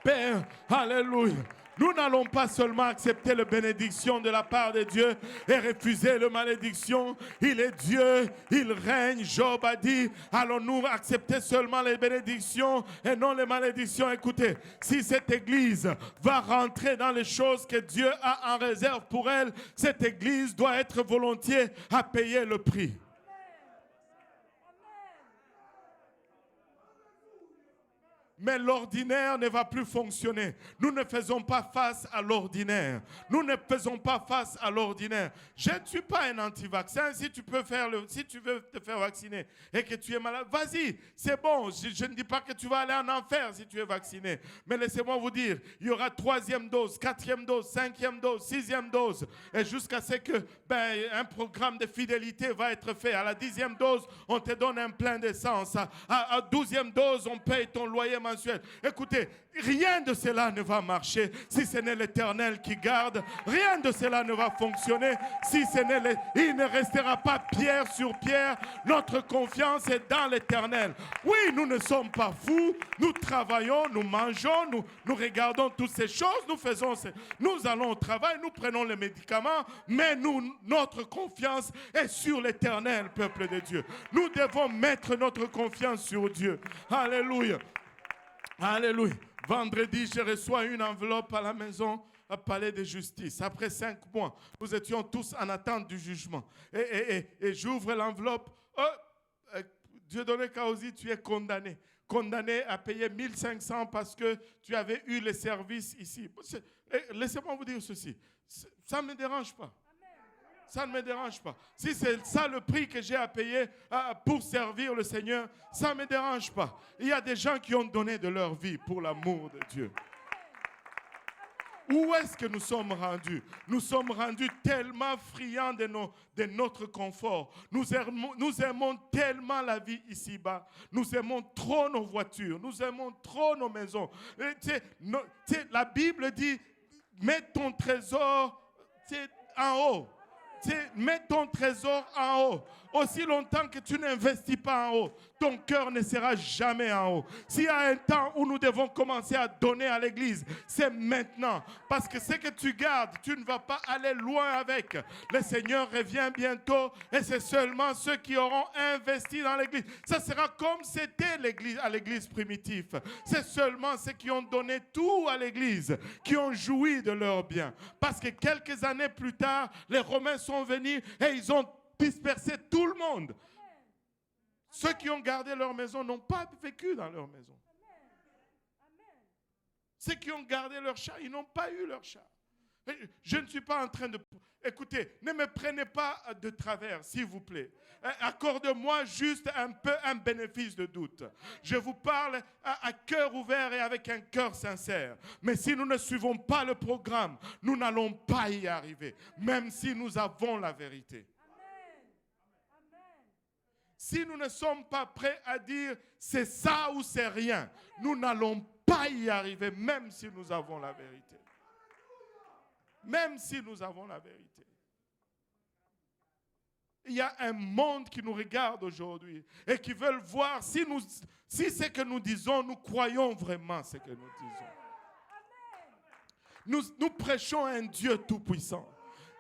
Père, alléluia. Nous n'allons pas seulement accepter la bénédiction de la part de Dieu et refuser la malédiction. Il est Dieu, il règne. Job a dit, allons-nous accepter seulement les bénédictions et non les malédictions? Écoutez, si cette église va rentrer dans les choses que Dieu a en réserve pour elle, cette église doit être volontiers à payer le prix. Mais l'ordinaire ne va plus fonctionner. Nous ne faisons pas face à l'ordinaire. Nous ne faisons pas face à l'ordinaire. Je ne suis pas un anti-vaccin. Si tu veux te faire vacciner et que tu es malade, vas-y, c'est bon. Je ne dis pas que tu vas aller en enfer si tu es vacciné. Mais laissez-moi vous dire, il y aura 3e dose, 4e dose, 5e dose, 6e dose. Et jusqu'à ce que un programme de fidélité va être fait. À la 10e dose, on te donne un plein d'essence. À 12e dose, on paye ton loyer mensuel. Écoutez, rien de cela ne va marcher si ce n'est l'Éternel qui garde. Rien de cela ne va fonctionner si ce n'est il ne restera pas pierre sur pierre. Notre confiance est dans l'Éternel. Oui, nous ne sommes pas fous. Nous travaillons, nous mangeons, nous regardons toutes ces choses. Nous allons au travail, nous prenons les médicaments, mais notre confiance est sur l'Éternel, peuple de Dieu. Nous devons mettre notre confiance sur Dieu. Alléluia. Alléluia. Vendredi, je reçois une enveloppe à la maison, au palais de justice. Après 5 mois, nous étions tous en attente du jugement. Et j'ouvre l'enveloppe. Oh, Dieudonné Kaozi, tu es condamné. Condamné à payer 1500 parce que tu avais eu les services ici. Laissez-moi vous dire ceci. Ça ne me dérange pas. Ça ne me dérange pas. Si c'est ça le prix que j'ai à payer pour servir le Seigneur, ça ne me dérange pas. Il y a des gens qui ont donné de leur vie pour l'amour de Dieu. Où est-ce que nous sommes rendus? Nous sommes rendus tellement friands de notre confort. Nous aimons tellement la vie ici-bas. Nous aimons trop nos voitures. Nous aimons trop nos maisons. La Bible dit, mets ton trésor en haut. Mets ton trésor en haut. Aussi longtemps que tu n'investis pas en haut, ton cœur ne sera jamais en haut. S'il y a un temps où nous devons commencer à donner à l'église, c'est maintenant. Parce que ce que tu gardes, tu ne vas pas aller loin avec. Le Seigneur revient bientôt et c'est seulement ceux qui auront investi dans l'église. Ça sera comme c'était l'église, à l'église primitive. C'est seulement ceux qui ont donné tout à l'église, qui ont joui de leurs biens. Parce que quelques années plus tard, les Romains sont venus et ils ont dispersé tout le monde. Ceux qui ont gardé leur maison n'ont pas vécu dans leur maison. Ceux qui ont gardé leur chat, ils n'ont pas eu leur chat. Je ne suis pas en train de... Écoutez, ne me prenez pas de travers, s'il vous plaît. Accorde-moi juste un bénéfice de doute. Je vous parle à cœur ouvert et avec un cœur sincère. Mais si nous ne suivons pas le programme, nous n'allons pas y arriver, même si nous avons la vérité. Si nous ne sommes pas prêts à dire c'est ça ou c'est rien, nous n'allons pas y arriver, même si nous avons la vérité. Même si nous avons la vérité. Il y a un monde qui nous regarde aujourd'hui et qui veulent voir si ce que nous disons, nous croyons vraiment ce que nous disons. Nous prêchons un Dieu tout-puissant.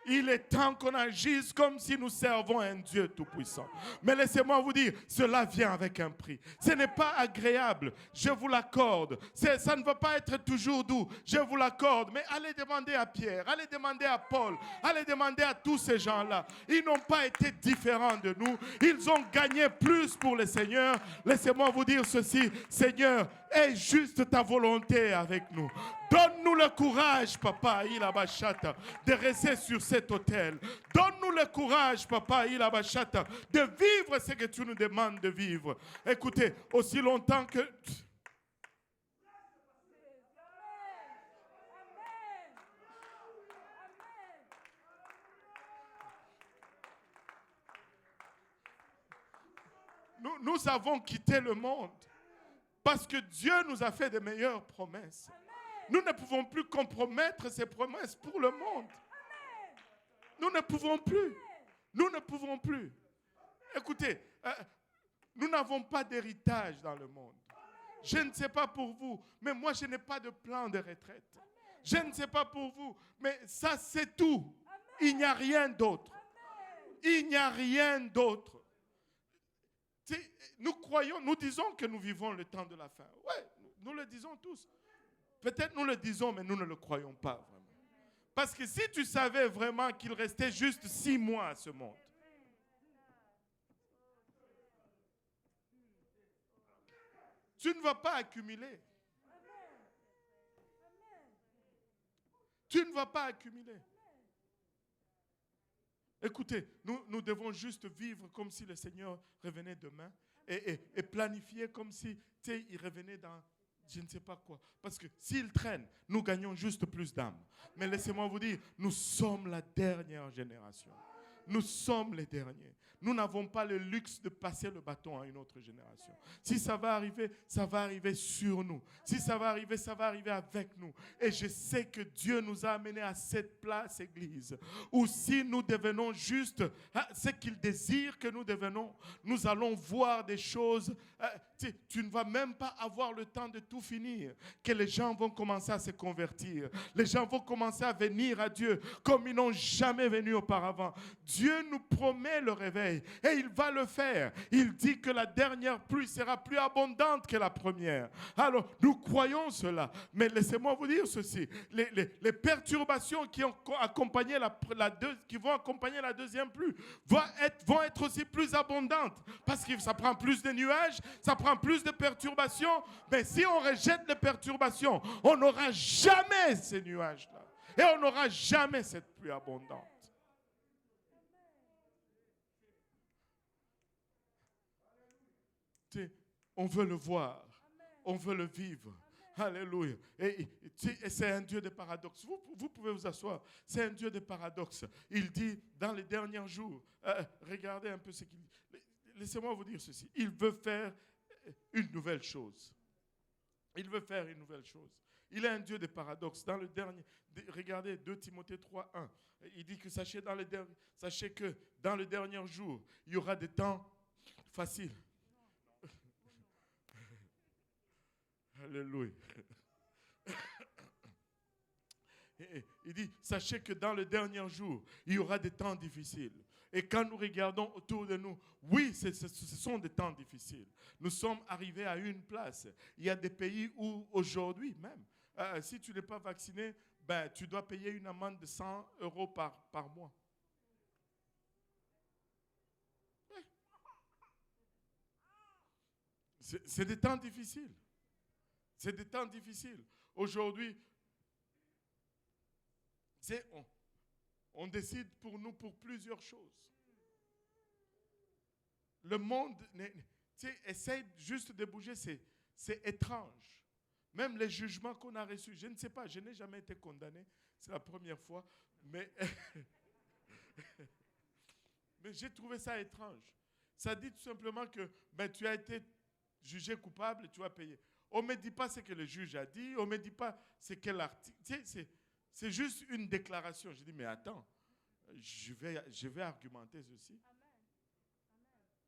Il est temps qu'on agisse comme si nous servons un Dieu tout-puissant. Mais laissez-moi vous dire, cela vient avec un prix. Ce n'est pas agréable, je vous l'accorde. Ça ne va pas être toujours doux, je vous l'accorde. Mais allez demander à Pierre, allez demander à Paul, allez demander à tous ces gens-là. Ils n'ont pas été différents de nous. Ils ont gagné plus pour le Seigneur. Laissez-moi vous dire ceci, Seigneur, aie juste ta volonté avec nous. Donne-nous le courage, papa, de rester sur cet autel. Donne-nous le courage, papa, de vivre ce que tu nous demandes de vivre. Écoutez, aussi longtemps que... Nous avons quitté le monde parce que Dieu nous a fait de meilleures promesses. Nous ne pouvons plus compromettre ces promesses pour le monde. Nous ne pouvons plus. Nous ne pouvons plus. Écoutez, nous n'avons pas d'héritage dans le monde. Je ne sais pas pour vous, mais moi je n'ai pas de plan de retraite. Je ne sais pas pour vous, mais ça c'est tout. Il n'y a rien d'autre. Il n'y a rien d'autre. Nous croyons, nous disons que nous vivons le temps de la fin. Oui, nous le disons tous. Peut-être nous le disons, mais nous ne le croyons pas vraiment. Parce que si tu savais vraiment qu'il restait juste 6 mois à ce monde, tu ne vas pas accumuler. Tu ne vas pas accumuler. Écoutez, nous devons juste vivre comme si le Seigneur revenait demain et planifier comme si il revenait dans je ne sais pas quoi. Parce que s'il traîne, nous gagnons juste plus d'âmes. Mais laissez-moi vous dire, nous sommes la dernière génération. Nous sommes les derniers. Nous n'avons pas le luxe de passer le bâton à une autre génération. Si ça va arriver sur nous. Si ça va arriver avec nous. Et je sais que Dieu nous a amenés à cette place, Église, où si nous devenons juste ce qu'il désire que nous devenons, nous allons voir des choses. Tu ne vas même pas avoir le temps de tout finir, que les gens vont commencer à se convertir. Les gens vont commencer à venir à Dieu comme ils n'ont jamais venu auparavant. Dieu nous promet le réveil et il va le faire. Il dit que la dernière pluie sera plus abondante que la première. Alors, nous croyons cela. Mais laissez-moi vous dire ceci. Les perturbations qui vont accompagner la deuxième pluie vont être aussi plus abondantes. Parce que ça prend plus de nuages, ça prend plus de perturbations. Mais si on rejette les perturbations, on n'aura jamais ces nuages-là. Et on n'aura jamais cette pluie abondante. On veut le voir, on veut le vivre. Alléluia. Et c'est un Dieu de paradoxe. Vous pouvez vous asseoir. C'est un Dieu de paradoxe. Il dit dans les derniers jours, regardez un peu ce qu'il dit. Laissez-moi vous dire ceci. Il veut faire une nouvelle chose. Il veut faire une nouvelle chose. Il est un Dieu de paradoxe. Dans le dernier, regardez 2 Timothée 3:1. Il dit que sachez que dans le dernier jour, il y aura des temps faciles. Alléluia. Il dit, sachez que dans le dernier jour, il y aura des temps difficiles. Et quand nous regardons autour de nous, oui, ce sont des temps difficiles. Nous sommes arrivés à une place. Il y a des pays où aujourd'hui même, si tu n'es pas vacciné, tu dois payer une amende de 100 € par mois. C'est des temps difficiles. C'est des temps difficiles. Aujourd'hui, on décide pour nous pour plusieurs choses. Le monde essaye juste de bouger, c'est étrange. Même les jugements qu'on a reçus, je ne sais pas, je n'ai jamais été condamné, c'est la première fois, mais j'ai trouvé ça étrange. Ça dit tout simplement que tu as été jugé coupable et tu as payé. On ne me dit pas ce que le juge a dit, on ne me dit pas ce que l'article... C'est juste une déclaration. Je dis, mais attends, je vais argumenter ceci.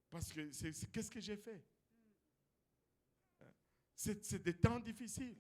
Parce que qu'est-ce que j'ai fait? C'est des temps difficiles.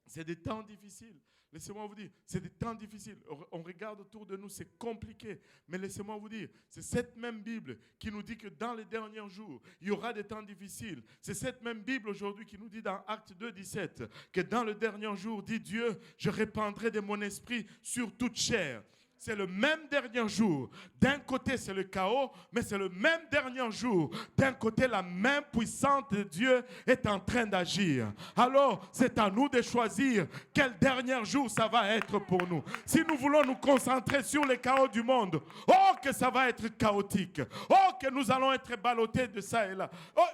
C'est des temps difficiles. Laissez-moi vous dire, c'est des temps difficiles. On regarde autour de nous, c'est compliqué. Mais laissez-moi vous dire, c'est cette même Bible qui nous dit que dans les derniers jours, il y aura des temps difficiles. C'est cette même Bible aujourd'hui qui nous dit dans Actes 2, 17, que dans le dernier jour, dit Dieu, je répandrai de mon esprit sur toute chair. C'est le même dernier jour. D'un côté, c'est le chaos, mais c'est le même dernier jour. D'un côté, la main puissante de Dieu est en train d'agir. Alors, c'est à nous de choisir quel dernier jour ça va être pour nous. Si nous voulons nous concentrer sur les chaos du monde, oh, que ça va être chaotique. Oh, que nous allons être ballottés de ça et là. Oh,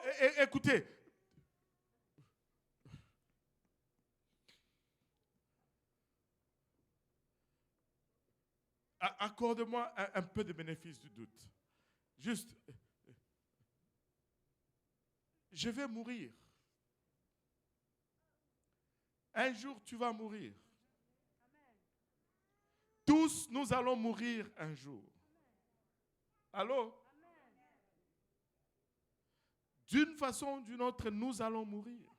écoutez. Accorde-moi un peu de bénéfice du doute. Juste, je vais mourir. Un jour, tu vas mourir. Tous, nous allons mourir un jour. Allô? D'une façon ou d'une autre, nous allons mourir.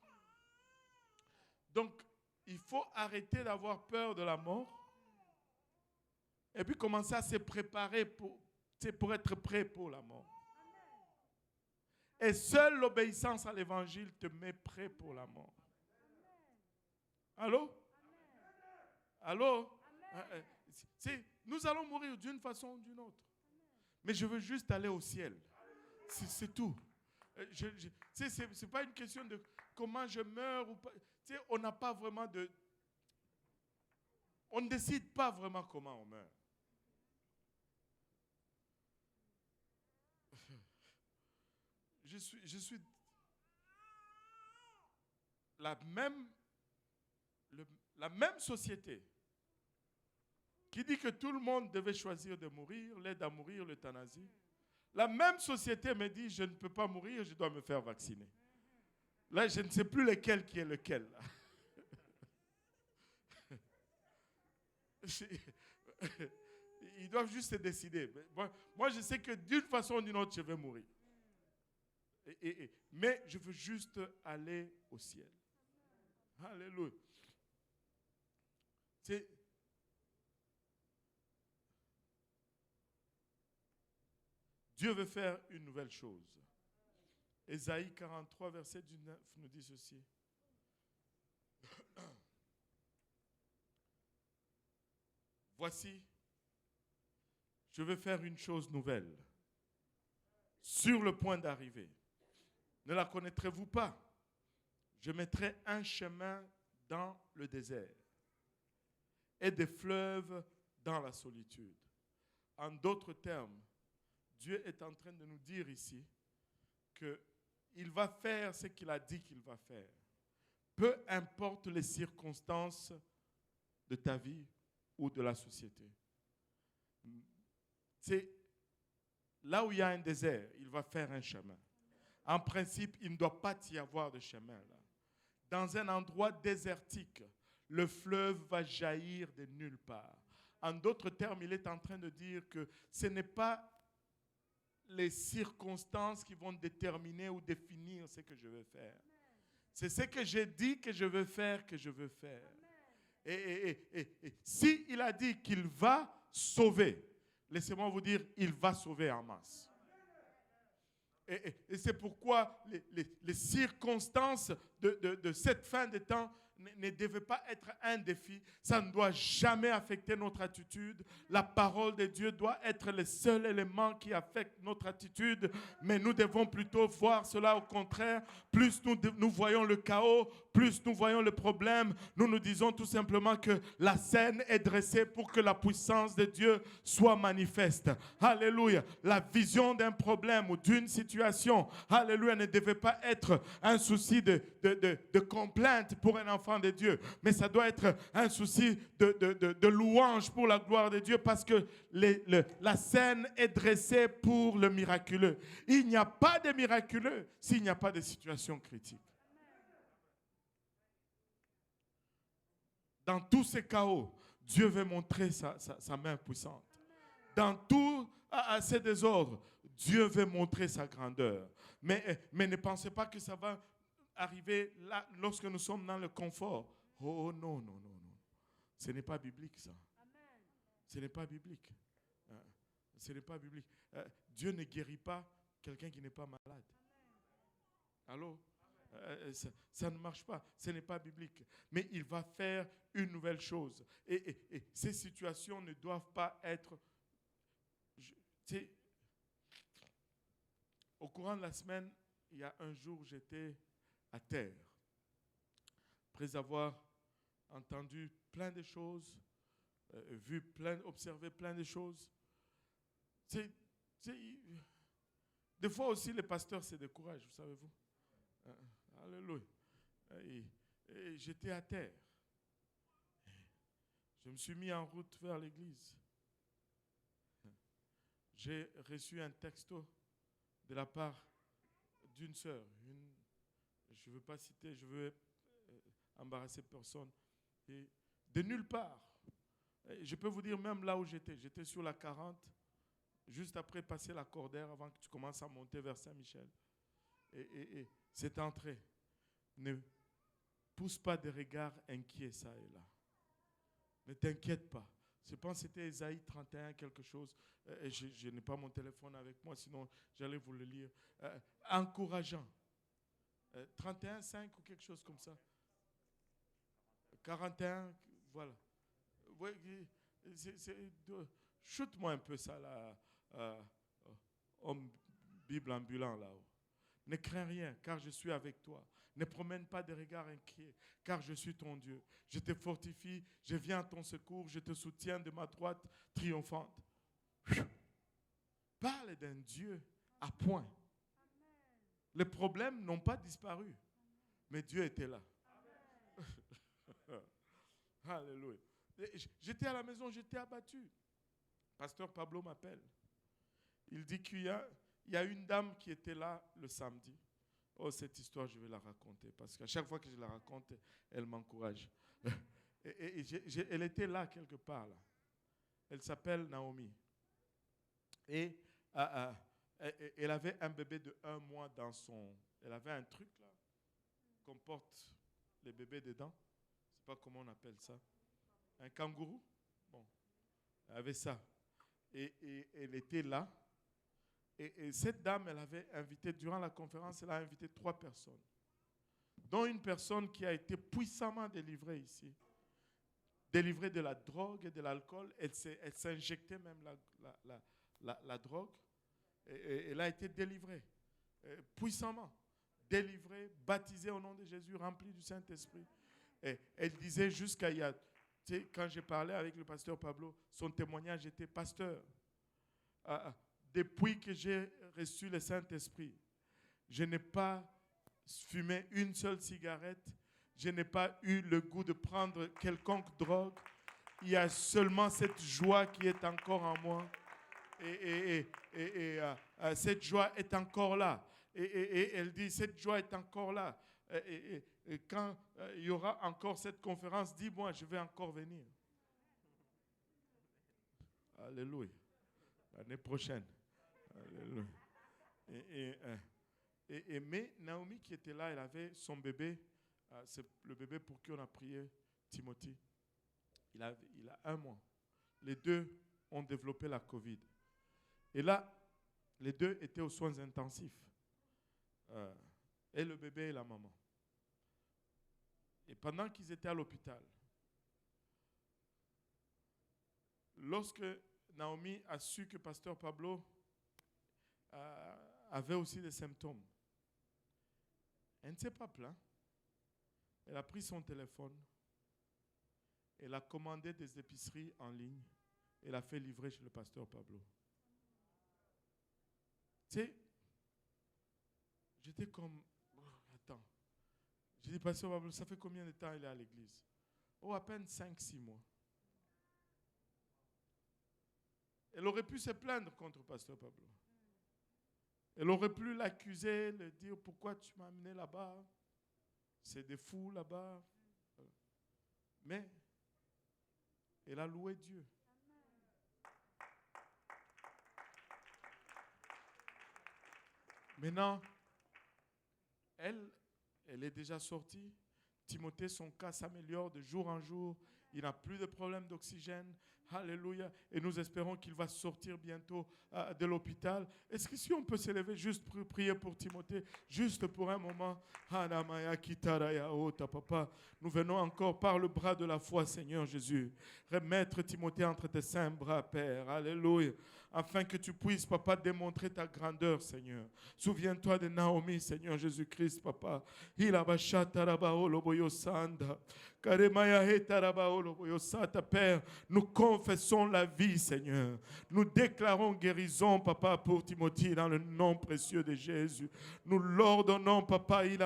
Donc, il faut arrêter d'avoir peur de la mort. Et puis commencer à se préparer pour être prêt pour la mort. Et seule l'obéissance à l'évangile te met prêt pour la mort. Allô? Allô? Nous allons mourir d'une façon ou d'une autre. Mais je veux juste aller au ciel. C'est tout. Ce n'est pas une question de comment je meurs ou pas. On n'a pas vraiment de... On ne décide pas vraiment comment on meurt. Je suis la même société qui dit que tout le monde devait choisir de mourir, l'aide à mourir, l'euthanasie. La même société me dit je ne peux pas mourir, je dois me faire vacciner. Là, je ne sais plus lequel qui est lequel. Ils doivent juste se décider. Moi, je sais que d'une façon ou d'une autre, je vais mourir. Mais je veux juste aller au ciel. Alléluia. Dieu veut faire une nouvelle chose. Ésaïe 43, verset 19 nous dit ceci. Voici, je vais faire une chose nouvelle, sur le point d'arriver. Ne la connaîtrez-vous pas? Je mettrai un chemin dans le désert et des fleuves dans la solitude. En d'autres termes, Dieu est en train de nous dire ici qu'il va faire ce qu'il a dit qu'il va faire. Peu importe les circonstances de ta vie ou de la société. C'est là où il y a un désert, il va faire un chemin. En principe, il ne doit pas y avoir de chemin là. Dans un endroit désertique, le fleuve va jaillir de nulle part. En d'autres termes, il est en train de dire que ce n'est pas les circonstances qui vont déterminer ou définir ce que je veux faire. C'est ce que j'ai dit que je veux faire que je veux faire. Et si il a dit qu'il va sauver, laissez-moi vous dire, il va sauver en masse. Et c'est pourquoi les circonstances de cette fin de temps ne devaient pas être un défi. Ça ne doit jamais affecter notre attitude. La parole de Dieu doit être le seul élément qui affecte notre attitude. Mais nous devons plutôt voir cela au contraire. Plus nous voyons le chaos, plus nous voyons le problème, nous nous disons tout simplement que la scène est dressée pour que la puissance de Dieu soit manifeste. Alléluia. La vision d'un problème ou d'une situation, alléluia, ne devait pas être un souci de complainte pour un enfant de Dieu, mais ça doit être un souci de louange pour la gloire de Dieu, parce que la scène est dressée pour le miraculeux. Il n'y a pas de miraculeux s'il n'y a pas de situation critique. Dans tous ces chaos, Dieu veut montrer sa main puissante. Dans tout ces désordres, Dieu veut montrer sa grandeur. Mais ne pensez pas que ça va arriver là, lorsque nous sommes dans le confort. Oh non, non, non, non. Ce n'est pas biblique ça. Ce n'est pas biblique. Ce n'est pas biblique. Dieu ne guérit pas quelqu'un qui n'est pas malade. Allô? Ça ne marche pas. Ce n'est pas biblique. Mais il va faire une nouvelle chose. Et ces situations ne doivent pas être... Au courant de la semaine, il y a un jour, j'étais à terre. Après avoir entendu plein de choses, observé plein de choses. Des fois aussi, les pasteurs se découragent, vous savez-vous. Alléluia. Et j'étais à terre. Je me suis mis en route vers l'église. J'ai reçu un texto de la part d'une sœur. Je ne veux pas citer, je veux embarrasser personne. Et de nulle part. Je peux vous dire, même là où j'étais sur la 40, juste après passer la Cordaire, avant que tu commences à monter vers Saint-Michel. Et c'est entré. Ne pousse pas de regards inquiets, ça et là. Ne t'inquiète pas. Je pense que c'était Ésaïe 31, quelque chose. Je n'ai pas mon téléphone avec moi, sinon j'allais vous le lire. Encourageant. 31, 5 ou quelque chose comme ça. 41, voilà. Chute-moi un peu ça là, homme Bible ambulant là-haut. Ne crains rien, car je suis avec toi. Ne promène pas de regards inquiets, car je suis ton Dieu. Je te fortifie, je viens à ton secours, je te soutiens de ma droite triomphante. Parle d'un Dieu à point. Les problèmes n'ont pas disparu, mais Dieu était là. Alléluia. J'étais à la maison, j'étais abattu. Pasteur Pablo m'appelle. Il dit qu'il y a une dame qui était là le samedi. Oh, cette histoire, je vais la raconter parce qu'à chaque fois que je la raconte, elle m'encourage. Elle était là quelque part. Là. Elle s'appelle Naomi. Et elle avait un bébé de 1 mois dans son... Elle avait un truc là, qu'on porte les bébés dedans. Je ne sais pas comment on appelle ça. Un kangourou. Bon, elle avait ça. Et elle était là. Et cette dame, elle avait invité, durant la conférence, elle a invité 3 personnes. Dont une personne qui a été puissamment délivrée ici. Délivrée de la drogue et de l'alcool. Elle s'injectait même la drogue. Et elle a été délivrée. Puissamment. Délivrée, baptisée au nom de Jésus, remplie du Saint-Esprit. Et elle disait jusqu'à il y a... Tu sais, quand j'ai parlé avec le pasteur Pablo, son témoignage était pasteur. Depuis que j'ai reçu le Saint-Esprit, je n'ai pas fumé une seule cigarette. Je n'ai pas eu le goût de prendre quelconque drogue. Il y a seulement cette joie qui est encore en moi. Et cette joie est encore là. Et elle dit, cette joie est encore là. Et quand il y aura encore cette conférence, dis-moi, je vais encore venir. Alléluia. L'année prochaine. Alléluia. Mais Naomi qui était là, elle avait son bébé, c'est le bébé pour qui on a prié, Timothy. Il a 1 mois. Les 2 ont développé la COVID. Et là, les 2 étaient aux soins intensifs. Et le bébé et la maman. Et pendant qu'ils étaient à l'hôpital, lorsque Naomi a su que pasteur Pablo avait aussi des symptômes, elle ne s'est pas plainte. Elle a pris son téléphone. Elle a commandé des épiceries en ligne. Elle a fait livrer chez le pasteur Pablo. Tu sais, j'étais comme... attends. J'ai dit, pasteur Pablo, ça fait combien de temps il est à l'église? Oh, à peine 5-6 mois. Elle aurait pu se plaindre contre pasteur Pablo. Elle aurait pu l'accuser, le dire, pourquoi tu m'as amené là-bas? C'est des fous là-bas. Mais elle a loué Dieu. Maintenant, elle est déjà sortie. Timothée, son cas s'améliore de jour en jour. Il n'a plus de problème d'oxygène. Alléluia. Et nous espérons qu'il va sortir bientôt de l'hôpital. Est-ce que si on peut s'élever juste pour prier pour Timothée, juste pour un moment? Papa, nous venons encore par le bras de la foi, Seigneur Jésus, remettre Timothée entre tes saints bras, Père. Alléluia. Afin que tu puisses, Papa, démontrer ta grandeur, Seigneur. Souviens-toi de Naomi, Seigneur Jésus-Christ, Papa. Père, nous confessons la vie, Seigneur. Nous déclarons guérison, Papa, pour Timothée, dans le nom précieux de Jésus. Nous l'ordonnons, Papa, de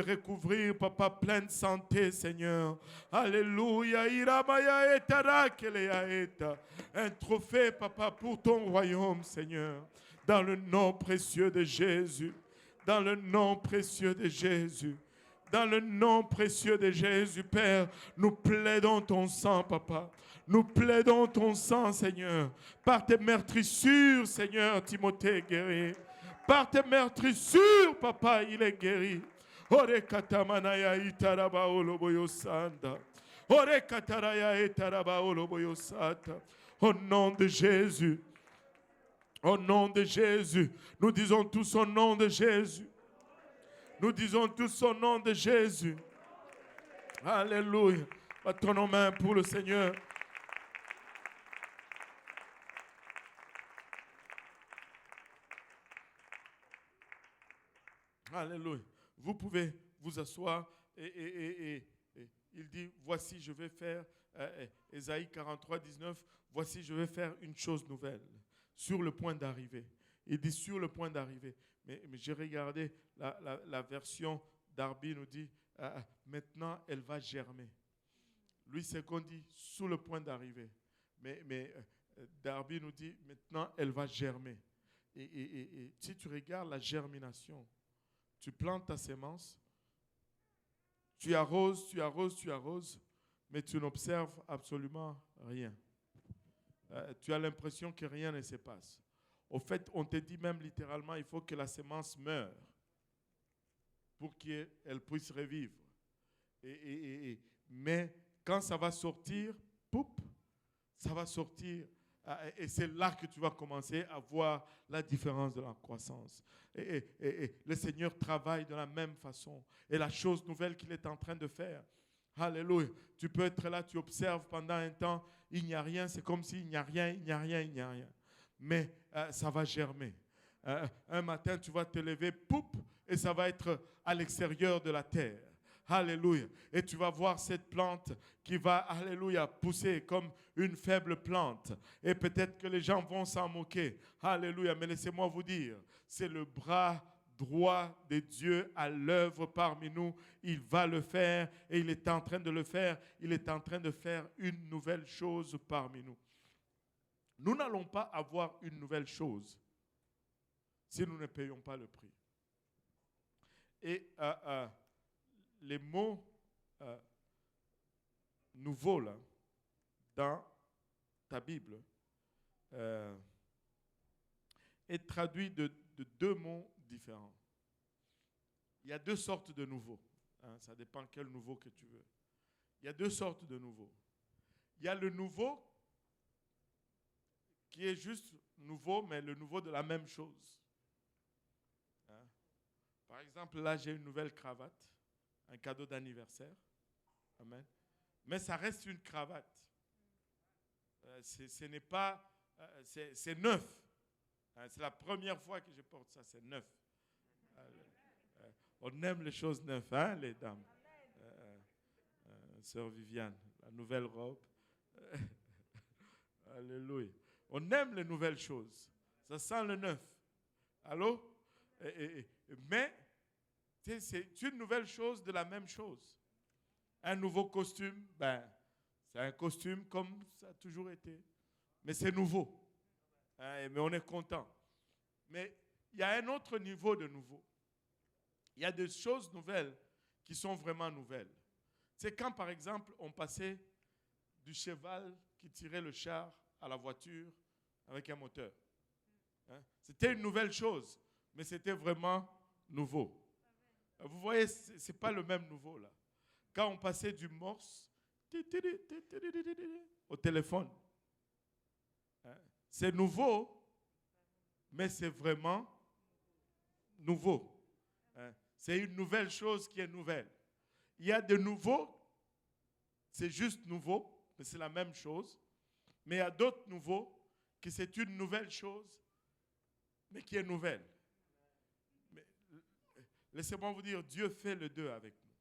recouvrir, Papa, pleine santé, Seigneur. Alléluia. Un trophée, Papa, pour ton royaume, Seigneur. Dans le nom précieux de Jésus. Dans le nom précieux de Jésus. Dans le nom précieux de Jésus, Père, nous plaidons ton sang, Papa. Nous plaidons ton sang, Seigneur. Par tes meurtrissures, Seigneur, Timothée est guéri. Par tes meurtrissures, Papa, il est guéri. Ore katamanaya itaraba oloboyo sanda. Ore kataraya itaraba oloboyo sata. Au nom de Jésus. Au nom de Jésus. Nous disons tous au nom de Jésus. Nous disons tous au nom de Jésus. Alléluia. Battons nos mains pour le Seigneur. Alléluia. Vous pouvez vous asseoir et il dit, voici je vais faire, Ésaïe 43, 19, voici je vais faire une chose nouvelle, sur le point d'arriver. Il dit sur le point d'arriver. Mais j'ai regardé la version d'Arby, nous dit, maintenant elle va germer. Lui, c'est qu'on dit sous le point d'arriver. Mais Darby nous dit, maintenant elle va germer. Et si tu regardes la germination, tu plantes ta sémence, tu arroses, mais tu n'observes absolument rien. Tu as l'impression que rien ne se passe. Au fait, on te dit même littéralement, il faut que la sémence meure pour qu'elle puisse revivre. Mais quand ça va sortir, poup, ça va sortir. Et c'est là que tu vas commencer à voir la différence de la croissance. Et le Seigneur travaille de la même façon. Et la chose nouvelle qu'il est en train de faire, alléluia, tu peux être là, tu observes pendant un temps, il n'y a rien, c'est comme s'il n'y a rien, il n'y a rien, il n'y a rien. Mais ça va germer. Un matin, tu vas te lever, poup, et ça va être à l'extérieur de la terre. Alléluia. Et tu vas voir cette plante qui va, alléluia, pousser comme une faible plante. Et peut-être que les gens vont s'en moquer. Alléluia. Mais laissez-moi vous dire, c'est le bras droit de Dieu à l'œuvre parmi nous. Il va le faire et il est en train de le faire. Il est en train de faire une nouvelle chose parmi nous. Nous n'allons pas avoir une nouvelle chose si nous ne payons pas le prix. Et les mots nouveaux là, dans ta Bible est traduit de deux mots différents. Il y a deux sortes de nouveaux. Ça dépend quel nouveau que tu veux. Il y a deux sortes de nouveaux. Il y a le nouveau qui est juste nouveau, mais le nouveau de la même chose. Par exemple, là, j'ai une nouvelle cravate, un cadeau d'anniversaire. Amen. Mais ça reste une cravate. Ce n'est pas... c'est neuf. C'est la première fois que je porte ça, c'est neuf. On aime les choses neuves, hein, les dames. Sœur Viviane, la nouvelle robe. Alléluia. On aime les nouvelles choses. Ça sent le neuf. Allô? Mais c'est une nouvelle chose de la même chose. Un nouveau costume, c'est un costume comme ça a toujours été. Mais c'est nouveau. Mais on est content. Mais il y a un autre niveau de nouveau. Il y a des choses nouvelles qui sont vraiment nouvelles. C'est quand, par exemple, on passait du cheval qui tirait le char à la voiture avec un moteur. C'était une nouvelle chose, mais c'était vraiment nouveau. Vous voyez, ce n'est pas le même nouveau là. Quand on passait du morse au téléphone, hein, c'est nouveau, mais c'est vraiment nouveau. Hein. C'est une nouvelle chose qui est nouvelle. Il y a de nouveaux, c'est juste nouveau, mais c'est la même chose. Mais il y a d'autres nouveaux, que c'est une nouvelle chose, mais qui est nouvelle. Mais, laissez-moi vous dire, Dieu fait le deux avec nous.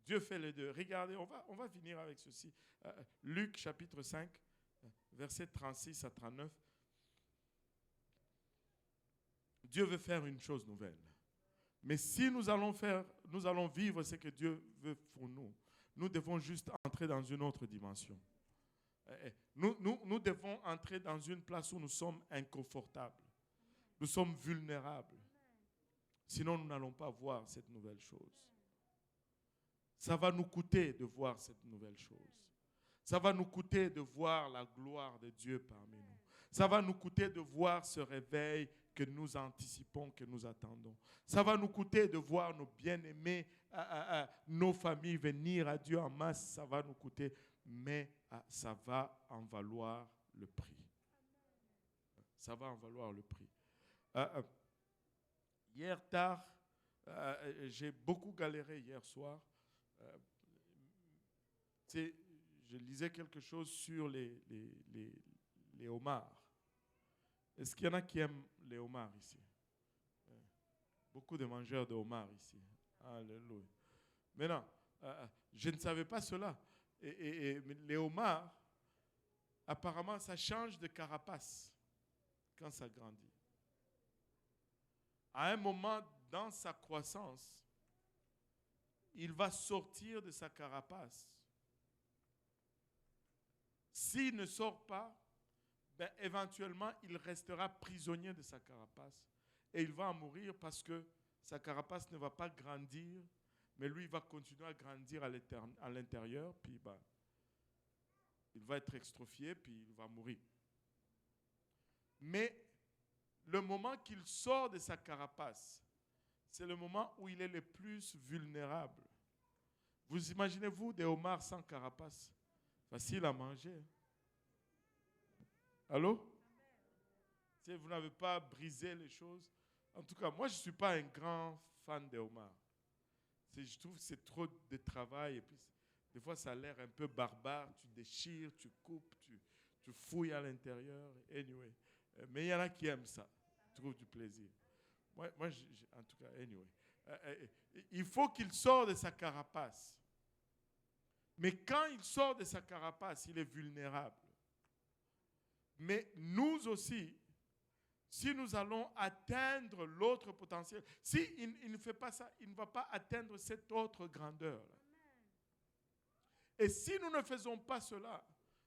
Dieu fait les deux. Regardez, on va finir avec ceci. Luc chapitre 5, versets 36 à 39. Dieu veut faire une chose nouvelle. Mais si nous allons vivre ce que Dieu veut pour nous, nous devons juste entrer dans une autre dimension. Nous devons entrer dans une place où nous sommes inconfortables. Nous sommes vulnérables. Sinon, nous n'allons pas voir cette nouvelle chose. Ça va nous coûter de voir cette nouvelle chose. Ça va nous coûter de voir la gloire de Dieu parmi nous. Ça va nous coûter de voir ce réveil que nous anticipons, que nous attendons. Ça va nous coûter de voir nos bien-aimés, nos familles venir à Dieu en masse. Ça va nous coûter, mais ça va en valoir le prix. Ça va en valoir le prix. Hier tard, j'ai beaucoup galéré hier soir. Je lisais quelque chose sur les homards. Est-ce qu'il y en a qui aiment les homards ici? Beaucoup de mangeurs de homards ici. Alléluia. Maintenant, je ne savais pas cela. Et les homards, apparemment, ça change de carapace quand ça grandit. À un moment dans sa croissance, il va sortir de sa carapace. S'il ne sort pas, ben, éventuellement, il restera prisonnier de sa carapace. Et il va en mourir parce que sa carapace ne va pas grandir, mais lui, il va continuer à grandir à l'intérieur, puis ben, il va être extrophié, puis il va mourir. Mais le moment qu'il sort de sa carapace, c'est le moment où il est le plus vulnérable. Vous imaginez-vous des homards sans carapace? Facile à manger. Allô? Si vous n'avez pas brisé les choses. En tout cas, moi, je ne suis pas un grand fan des homards. Je trouve que c'est trop de travail. Et puis, des fois, ça a l'air un peu barbare. Tu déchires, tu coupes, tu fouilles à l'intérieur. Anyway. Mais il y en a qui aiment ça. Ils trouvent du plaisir. Moi en tout cas, anyway. Il faut qu'il sorte de sa carapace. Mais quand il sort de sa carapace, il est vulnérable. Mais nous aussi, si nous allons atteindre l'autre potentiel, si il ne fait pas ça, il ne va pas atteindre cette autre grandeur. Et si nous ne faisons pas cela,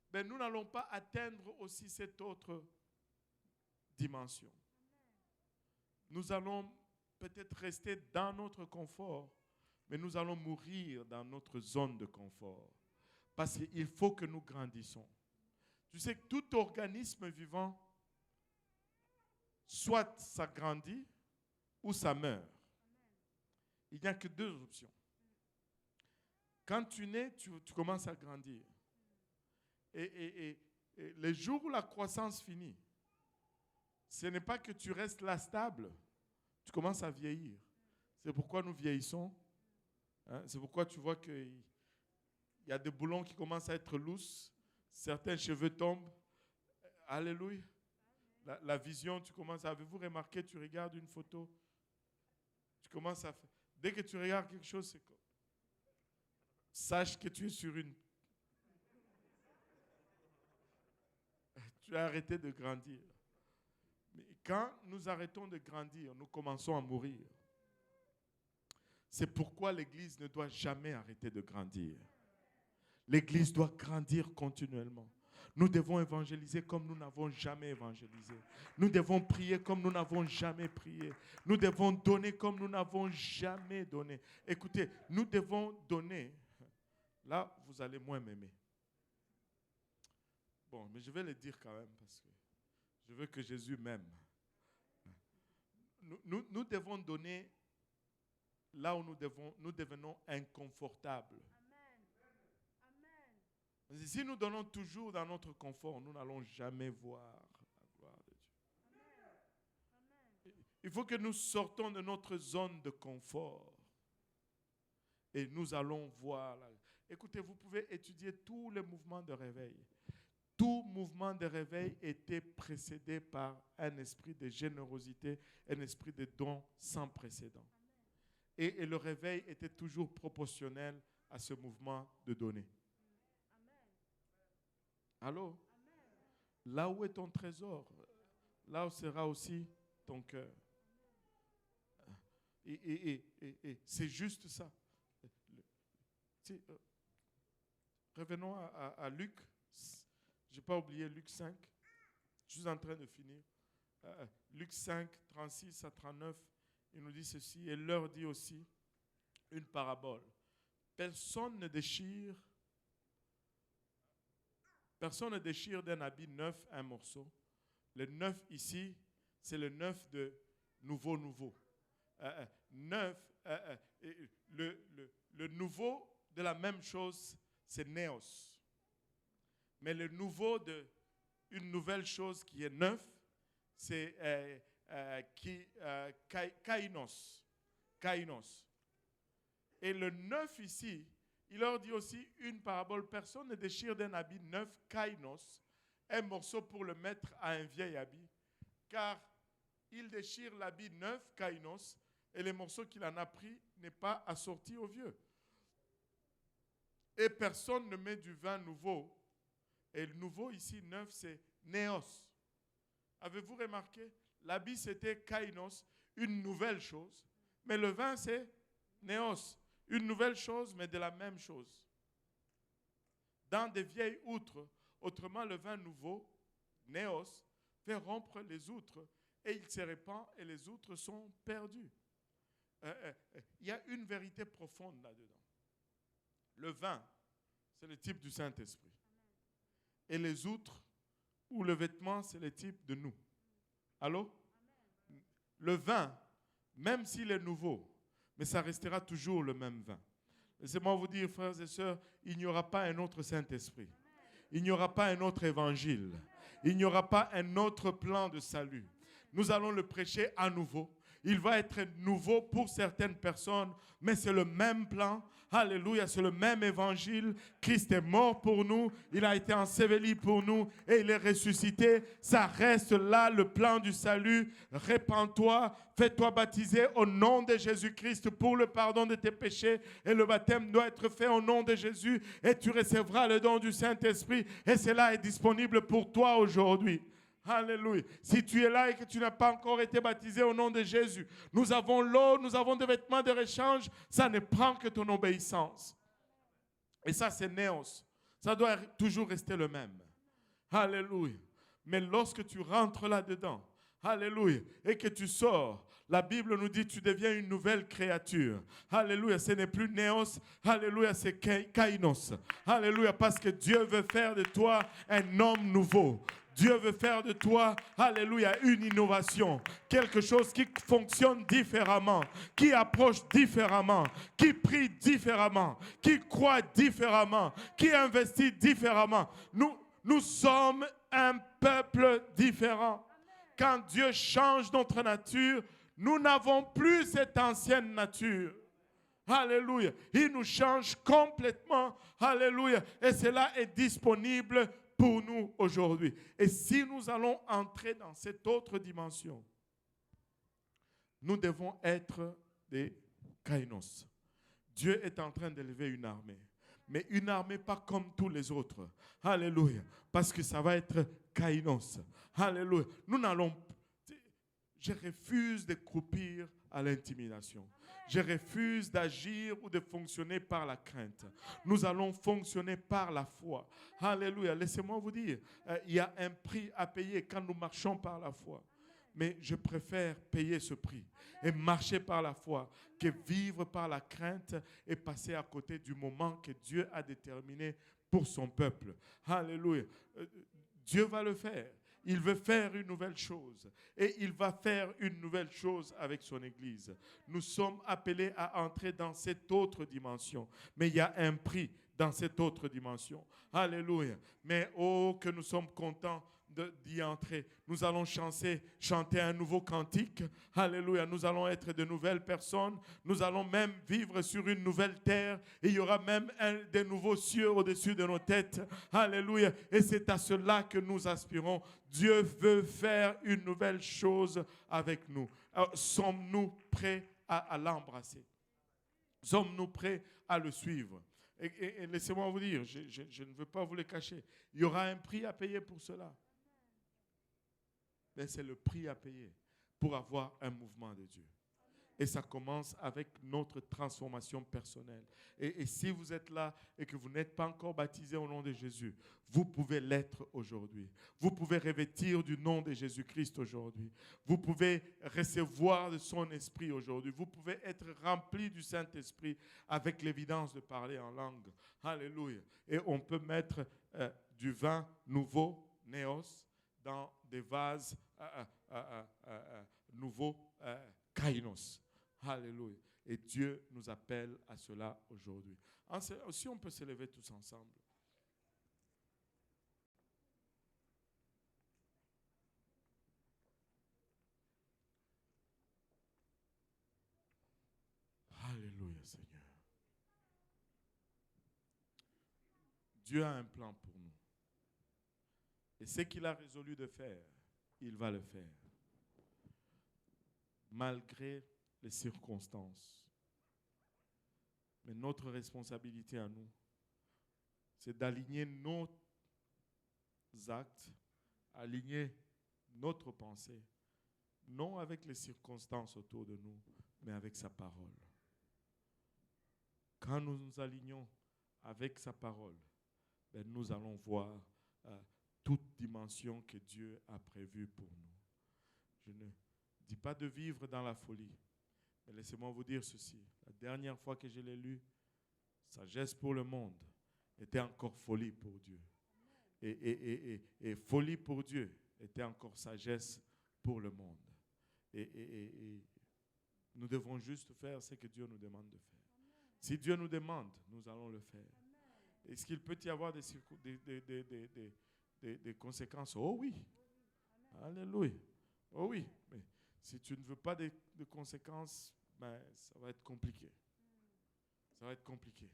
ben nous n'allons pas atteindre aussi cette autre dimension. Nous allons peut-être rester dans notre confort, mais nous allons mourir dans notre zone de confort. Parce qu'il faut que nous grandissons. Tu sais que tout organisme vivant, soit ça grandit ou ça meurt. Il n'y a que deux options. Quand tu nais, tu commences à grandir. Et les jours où la croissance finit, ce n'est pas que tu restes là stable, tu commences à vieillir. C'est pourquoi nous vieillissons. Hein? C'est pourquoi tu vois qu'il y a des boulons qui commencent à être lousses, certains cheveux tombent. Alléluia. La vision, tu commences à... Avez-vous remarqué, tu regardes une photo, tu commences à... Dès que tu regardes quelque chose, c'est comme... Sache que tu es sur une... Tu as arrêté de grandir. Mais quand nous arrêtons de grandir, nous commençons à mourir. C'est pourquoi l'Église ne doit jamais arrêter de grandir. L'Église doit grandir continuellement. Nous devons évangéliser comme nous n'avons jamais évangélisé. Nous devons prier comme nous n'avons jamais prié. Nous devons donner comme nous n'avons jamais donné. Écoutez, nous devons donner. Là, vous allez moins m'aimer. Bon, mais je vais le dire quand même parce que je veux que Jésus m'aime. nous devons donner là où nous devenons inconfortables. Si nous donnons toujours dans notre confort, nous n'allons jamais voir la gloire de Dieu. Il faut que nous sortons de notre zone de confort et nous allons voir. Écoutez, vous pouvez étudier tous les mouvements de réveil. Tout mouvement de réveil était précédé par un esprit de générosité, un esprit de don sans précédent. Et le réveil était toujours proportionnel à ce mouvement de donner. Allô? Là où est ton trésor, là où sera aussi ton cœur. Et c'est juste ça. Revenons à Luc. Je n'ai pas oublié Luc 5. Je suis en train de finir. Luc 5, 36 à 39, il nous dit ceci. Et leur dit aussi une parabole. Personne ne déchire d'un habit neuf un morceau. Le neuf ici, c'est le neuf de nouveau. Le nouveau de la même chose, c'est néos. Mais le nouveau d'une nouvelle chose qui est neuf, c'est kainos. Kainos. Et le neuf ici, il leur dit aussi une parabole. Personne ne déchire d'un habit neuf, kainos, un morceau pour le mettre à un vieil habit. Car il déchire l'habit neuf, kainos, et le morceau qu'il en a pris n'est pas assorti au vieux. Et personne ne met du vin nouveau. Et le nouveau ici, neuf, c'est néos. Avez-vous remarqué? L'habit, c'était kainos, une nouvelle chose. Mais le vin, c'est néos. Une nouvelle chose, mais de la même chose. Dans des vieilles outres, autrement le vin nouveau, néos, fait rompre les outres et il se répand et les outres sont perdues. Il y a une vérité profonde là-dedans. Le vin, c'est le type du Saint-Esprit. Et les outres ou le vêtement, c'est le type de nous. Allô? Le vin, même s'il est nouveau, mais ça restera toujours le même vin. Laissez-moi vous dire, frères et sœurs, il n'y aura pas un autre Saint-Esprit. Il n'y aura pas un autre évangile. Il n'y aura pas un autre plan de salut. Nous allons le prêcher à nouveau. Il va être nouveau pour certaines personnes, mais c'est le même plan. Alléluia, c'est le même évangile. Christ est mort pour nous, il a été enseveli pour nous et il est ressuscité. Ça reste là, le plan du salut. Répands-toi, fais-toi baptiser au nom de Jésus-Christ pour le pardon de tes péchés. Et le baptême doit être fait au nom de Jésus et tu recevras le don du Saint-Esprit. Et cela est disponible pour toi aujourd'hui. Alléluia. Si tu es là et que tu n'as pas encore été baptisé au nom de Jésus, nous avons l'eau, nous avons des vêtements de rechange, ça ne prend que ton obéissance. Et ça, c'est néos. Ça doit toujours rester le même. Alléluia. Mais lorsque tu rentres là-dedans, alléluia, et que tu sors, la Bible nous dit tu deviens une nouvelle créature. Alléluia, ce n'est plus néos, alléluia, c'est kainos. Alléluia, parce que Dieu veut faire de toi un homme nouveau. Dieu veut faire de toi, alléluia, une innovation. Quelque chose qui fonctionne différemment, qui approche différemment, qui prie différemment, qui croit différemment, qui investit différemment. Nous sommes un peuple différent. Quand Dieu change notre nature, nous n'avons plus cette ancienne nature. Alléluia. Il nous change complètement. Alléluia. Et cela est disponible pour nous aujourd'hui. Et si nous allons entrer dans cette autre dimension, nous devons être des kainos. Dieu est en train d'élever une armée. Mais une armée pas comme tous les autres. Alléluia. Parce que ça va être kainos. Alléluia. Nous n'allons... Je refuse de croupir à l'intimidation. Je refuse d'agir ou de fonctionner par la crainte. Nous allons fonctionner par la foi. Alléluia. Laissez-moi vous dire, il y a un prix à payer quand nous marchons par la foi. Mais je préfère payer ce prix et marcher par la foi que vivre par la crainte et passer à côté du moment que Dieu a déterminé pour son peuple. Alléluia. Dieu va le faire. Il veut faire une nouvelle chose. Et il va faire une nouvelle chose avec son Église. Nous sommes appelés à entrer dans cette autre dimension. Mais il y a un prix dans cette autre dimension. Alléluia. Mais oh, que nous sommes contents d'y entrer. Nous allons chanter un nouveau cantique. Alléluia. Nous allons être de nouvelles personnes. Nous allons même vivre sur une nouvelle terre. Et il y aura même des nouveaux cieux au-dessus de nos têtes. Alléluia. Et c'est à cela que nous aspirons. Dieu veut faire une nouvelle chose avec nous. Alors, sommes-nous prêts à l'embrasser? Sommes-nous prêts à le suivre? Et laissez-moi vous dire, je ne veux pas vous le cacher, il y aura un prix à payer pour cela. Mais c'est le prix à payer pour avoir un mouvement de Dieu. Et ça commence avec notre transformation personnelle. Et si vous êtes là et que vous n'êtes pas encore baptisé au nom de Jésus, vous pouvez l'être aujourd'hui. Vous pouvez revêtir du nom de Jésus-Christ aujourd'hui. Vous pouvez recevoir de son esprit aujourd'hui. Vous pouvez être rempli du Saint-Esprit avec l'évidence de parler en langue. Alléluia. Et on peut mettre du vin nouveau, néos, dans des vases nouveaux, kainos. Alléluia. Et Dieu nous appelle à cela aujourd'hui. Si on peut se lever tous ensemble. Alléluia, Seigneur. Dieu a un plan pour nous. Et ce qu'il a résolu de faire, il va le faire. Malgré les circonstances. Mais notre responsabilité à nous, c'est d'aligner nos actes, aligner notre pensée, non avec les circonstances autour de nous, mais avec sa parole. Quand nous nous alignons avec sa parole, ben nous allons voir toute dimension que Dieu a prévue pour nous. Je ne dis pas de vivre dans la folie, mais laissez-moi vous dire ceci. La dernière fois que je l'ai lu, sagesse pour le monde était encore folie pour Dieu. Et folie pour Dieu était encore sagesse pour le monde. Et nous devons juste faire ce que Dieu nous demande de faire. Si Dieu nous demande, nous allons le faire. Est-ce qu'il peut y avoir des conséquences? Oh oui. Alléluia. Oh oui. Mais si tu ne veux pas de conséquences, ben, ça va être compliqué. Ça va être compliqué.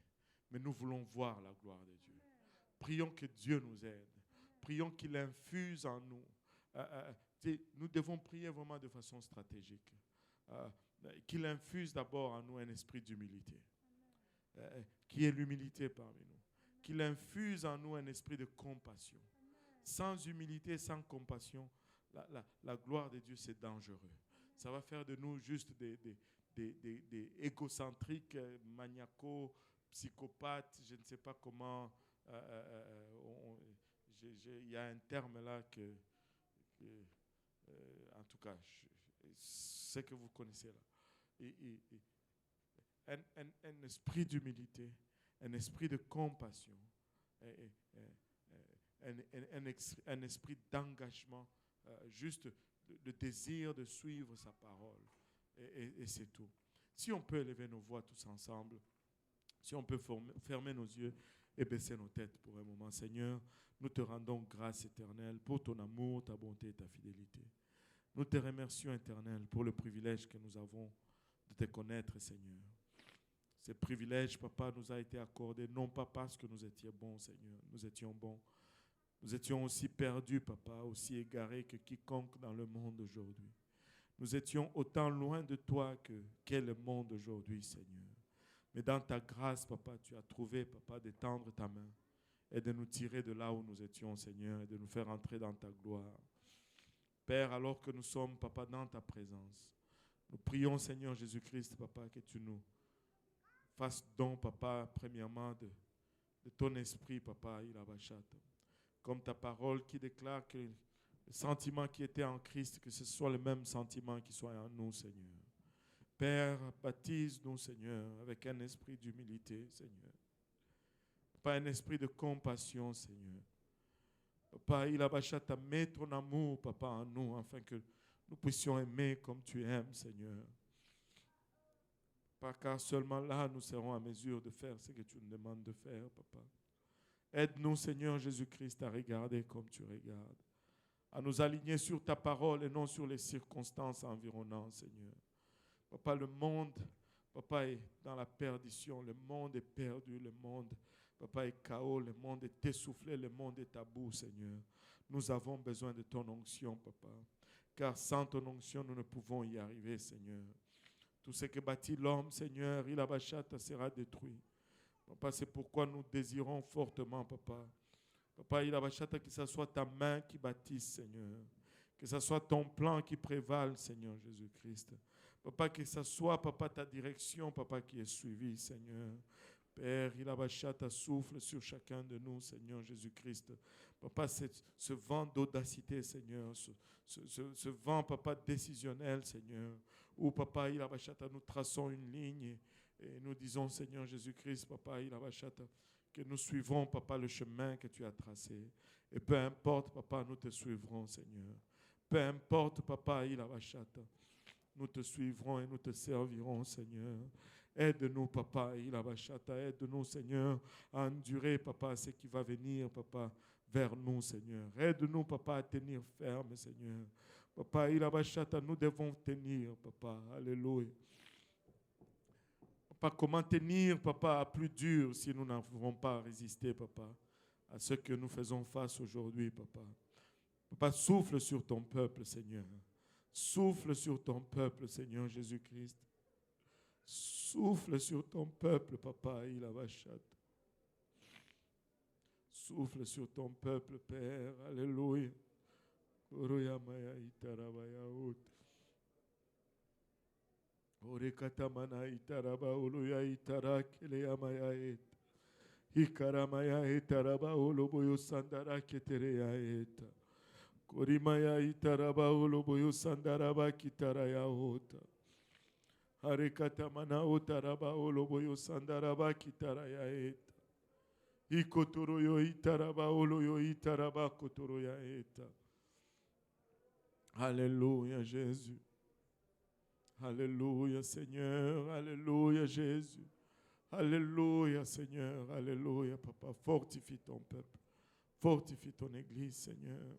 Mais nous voulons voir la gloire de Dieu. Prions que Dieu nous aide. Prions qu'il infuse en nous. Nous devons prier vraiment de façon stratégique. Qu'il infuse d'abord en nous un esprit d'humilité. Qui est l'humilité parmi nous. Qu'il infuse en nous un esprit de compassion. Sans humilité, sans compassion, la gloire de Dieu, c'est dangereux. Ça va faire de nous juste des égocentriques, maniacaux, psychopathes, je ne sais pas comment. Il y a un terme là en tout cas, c'est que vous connaissez là. Un esprit d'humilité, un esprit de compassion, un esprit d'engagement, juste le désir de suivre sa parole. Et c'est tout. Si on peut élever nos voix tous ensemble, si on peut fermer nos yeux et baisser nos têtes pour un moment. Seigneur, nous te rendons grâce éternelle pour ton amour, ta bonté et ta fidélité. Nous te remercions, éternel, pour le privilège que nous avons de te connaître, Seigneur. Ce privilège, Papa, nous a été accordé, non pas parce que nous étions bons, Seigneur. Nous étions bons. Nous étions aussi perdus, Papa, aussi égarés que quiconque dans le monde aujourd'hui. Nous étions autant loin de toi qu'est le monde aujourd'hui, Seigneur. Mais dans ta grâce, Papa, tu as trouvé, Papa, d'étendre ta main et de nous tirer de là où nous étions, Seigneur, et de nous faire entrer dans ta gloire. Père, alors que nous sommes, Papa, dans ta présence, nous prions, Seigneur Jésus-Christ, Papa, que tu nous fasses don, Papa, premièrement, de ton esprit, Papa, comme ta parole qui déclare que le sentiment qui était en Christ, que ce soit le même sentiment qui soit en nous, Seigneur. Père, baptise-nous, Seigneur, avec un esprit d'humilité, Seigneur. Pas un esprit de compassion, Seigneur. Papa, il a bachata, mets ton amour, papa, en nous, afin que nous puissions aimer comme tu aimes, Seigneur. Pas car seulement là, nous serons à mesure de faire ce que tu nous demandes de faire, papa. Aide-nous, Seigneur Jésus-Christ, à regarder comme tu regardes, à nous aligner sur ta parole et non sur les circonstances environnantes, Seigneur. Papa, le monde, papa, est dans la perdition, le monde est perdu, le monde, papa, est chaos, le monde est essoufflé, le monde est à bout, Seigneur. Nous avons besoin de ton onction, papa, car sans ton onction, nous ne pouvons y arriver, Seigneur. Tout ce que bâtit l'homme, Seigneur, il abachata sera détruit. Papa, c'est pourquoi nous désirons fortement, papa. Papa, il abachata que ce soit ta main qui bâtisse, Seigneur. Que ce soit ton plan qui prévale, Seigneur Jésus-Christ. Papa, que ce soit, papa, ta direction, papa, qui est suivie, Seigneur. Père, il abachata souffle sur chacun de nous, Seigneur Jésus-Christ. Papa, ce vent d'audacité, Seigneur, ce vent, papa, décisionnel, Seigneur, où, papa, il abachata, nous traçons une ligne et nous disons, Seigneur Jésus-Christ, papa, il abachata, que nous suivrons, papa, le chemin que tu as tracé. Et peu importe, papa, nous te suivrons, Seigneur. Peu importe, papa, il abachata, nous te suivrons et nous te servirons, Seigneur. Aide-nous, papa, il abachata, aide-nous, Seigneur, à endurer, papa, ce qui va venir, papa, vers nous, Seigneur. Aide-nous, papa, à tenir ferme, Seigneur. Papa, il abachata, nous devons tenir, papa. Alléluia. Papa, comment tenir, papa, à plus dur si nous n'arriverons pas à résister, papa, à ce que nous faisons face aujourd'hui, papa. Papa, souffle sur ton peuple, Seigneur. Souffle sur ton peuple, Seigneur Jésus-Christ. Souffle sur ton peuple, papa, il abachata. Souffle sur ton peuple, Père. Alléluia. Orekatamana itaraba uluya itarakele amayaet. Ikaramaya itaraba uluboyo sandara ketereyaeta. Korimaya itaraba uluboyo sandaraba kitarayaota. Harekatamana utaraba uluboyo sandaraba kitarayaeta. Ikotoroyo itaraba uluyo itaraba kotoroyaeta. Alléluia, Jésus. Alléluia, Seigneur. Alléluia, Jésus. Alléluia, Seigneur. Alléluia, Papa. Fortifie ton peuple. Fortifie ton église, Seigneur.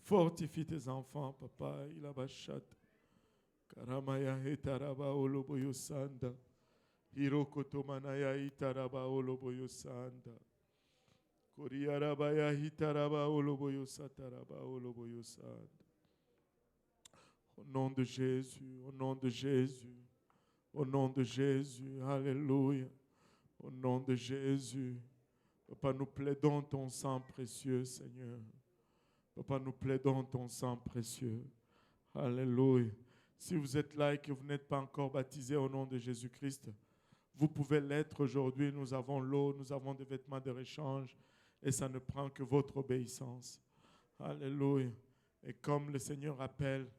Fortifie tes enfants, Papa. Il a bachat. Karamaya itaraba oloboyo sanda. Hirokoto manaya itaraba oloboyo sanda. Koriarabaya itaraba oloboyo sataraba oloboyo sanda. Au nom de Jésus, au nom de Jésus, au nom de Jésus, alléluia, au nom de Jésus. Papa, nous plaidons ton sang précieux, Seigneur. Papa, nous plaidons ton sang précieux. Alléluia. Si vous êtes là et que vous n'êtes pas encore baptisé au nom de Jésus-Christ, vous pouvez l'être aujourd'hui. Nous avons l'eau, nous avons des vêtements de réchange et ça ne prend que votre obéissance. Alléluia. Et comme le Seigneur appelle,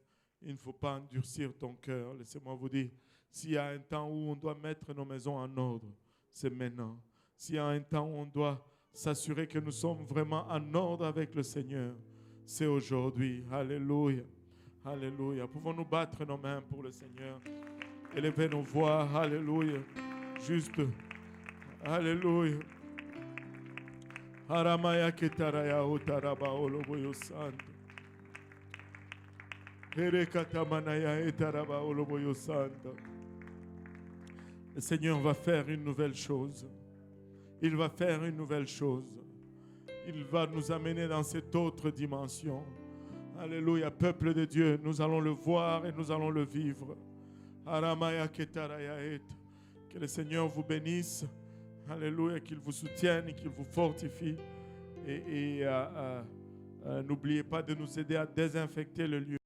il ne faut pas endurcir ton cœur. Laissez-moi vous dire, s'il y a un temps où on doit mettre nos maisons en ordre, c'est maintenant. S'il y a un temps où on doit s'assurer que nous sommes vraiment en ordre avec le Seigneur, c'est aujourd'hui. Alléluia. Alléluia. Pouvons-nous battre nos mains pour le Seigneur? Élever nos voix. Alléluia. Juste. Alléluia. Haramaya ketaraya utaraba oloboyo santo. Le Seigneur va faire une nouvelle chose. Il va faire une nouvelle chose. Il va nous amener dans cette autre dimension. Alléluia, peuple de Dieu, nous allons le voir et nous allons le vivre. Que le Seigneur vous bénisse. Alléluia, qu'il vous soutienne et qu'il vous fortifie. Et n'oubliez pas de nous aider à désinfecter le lieu.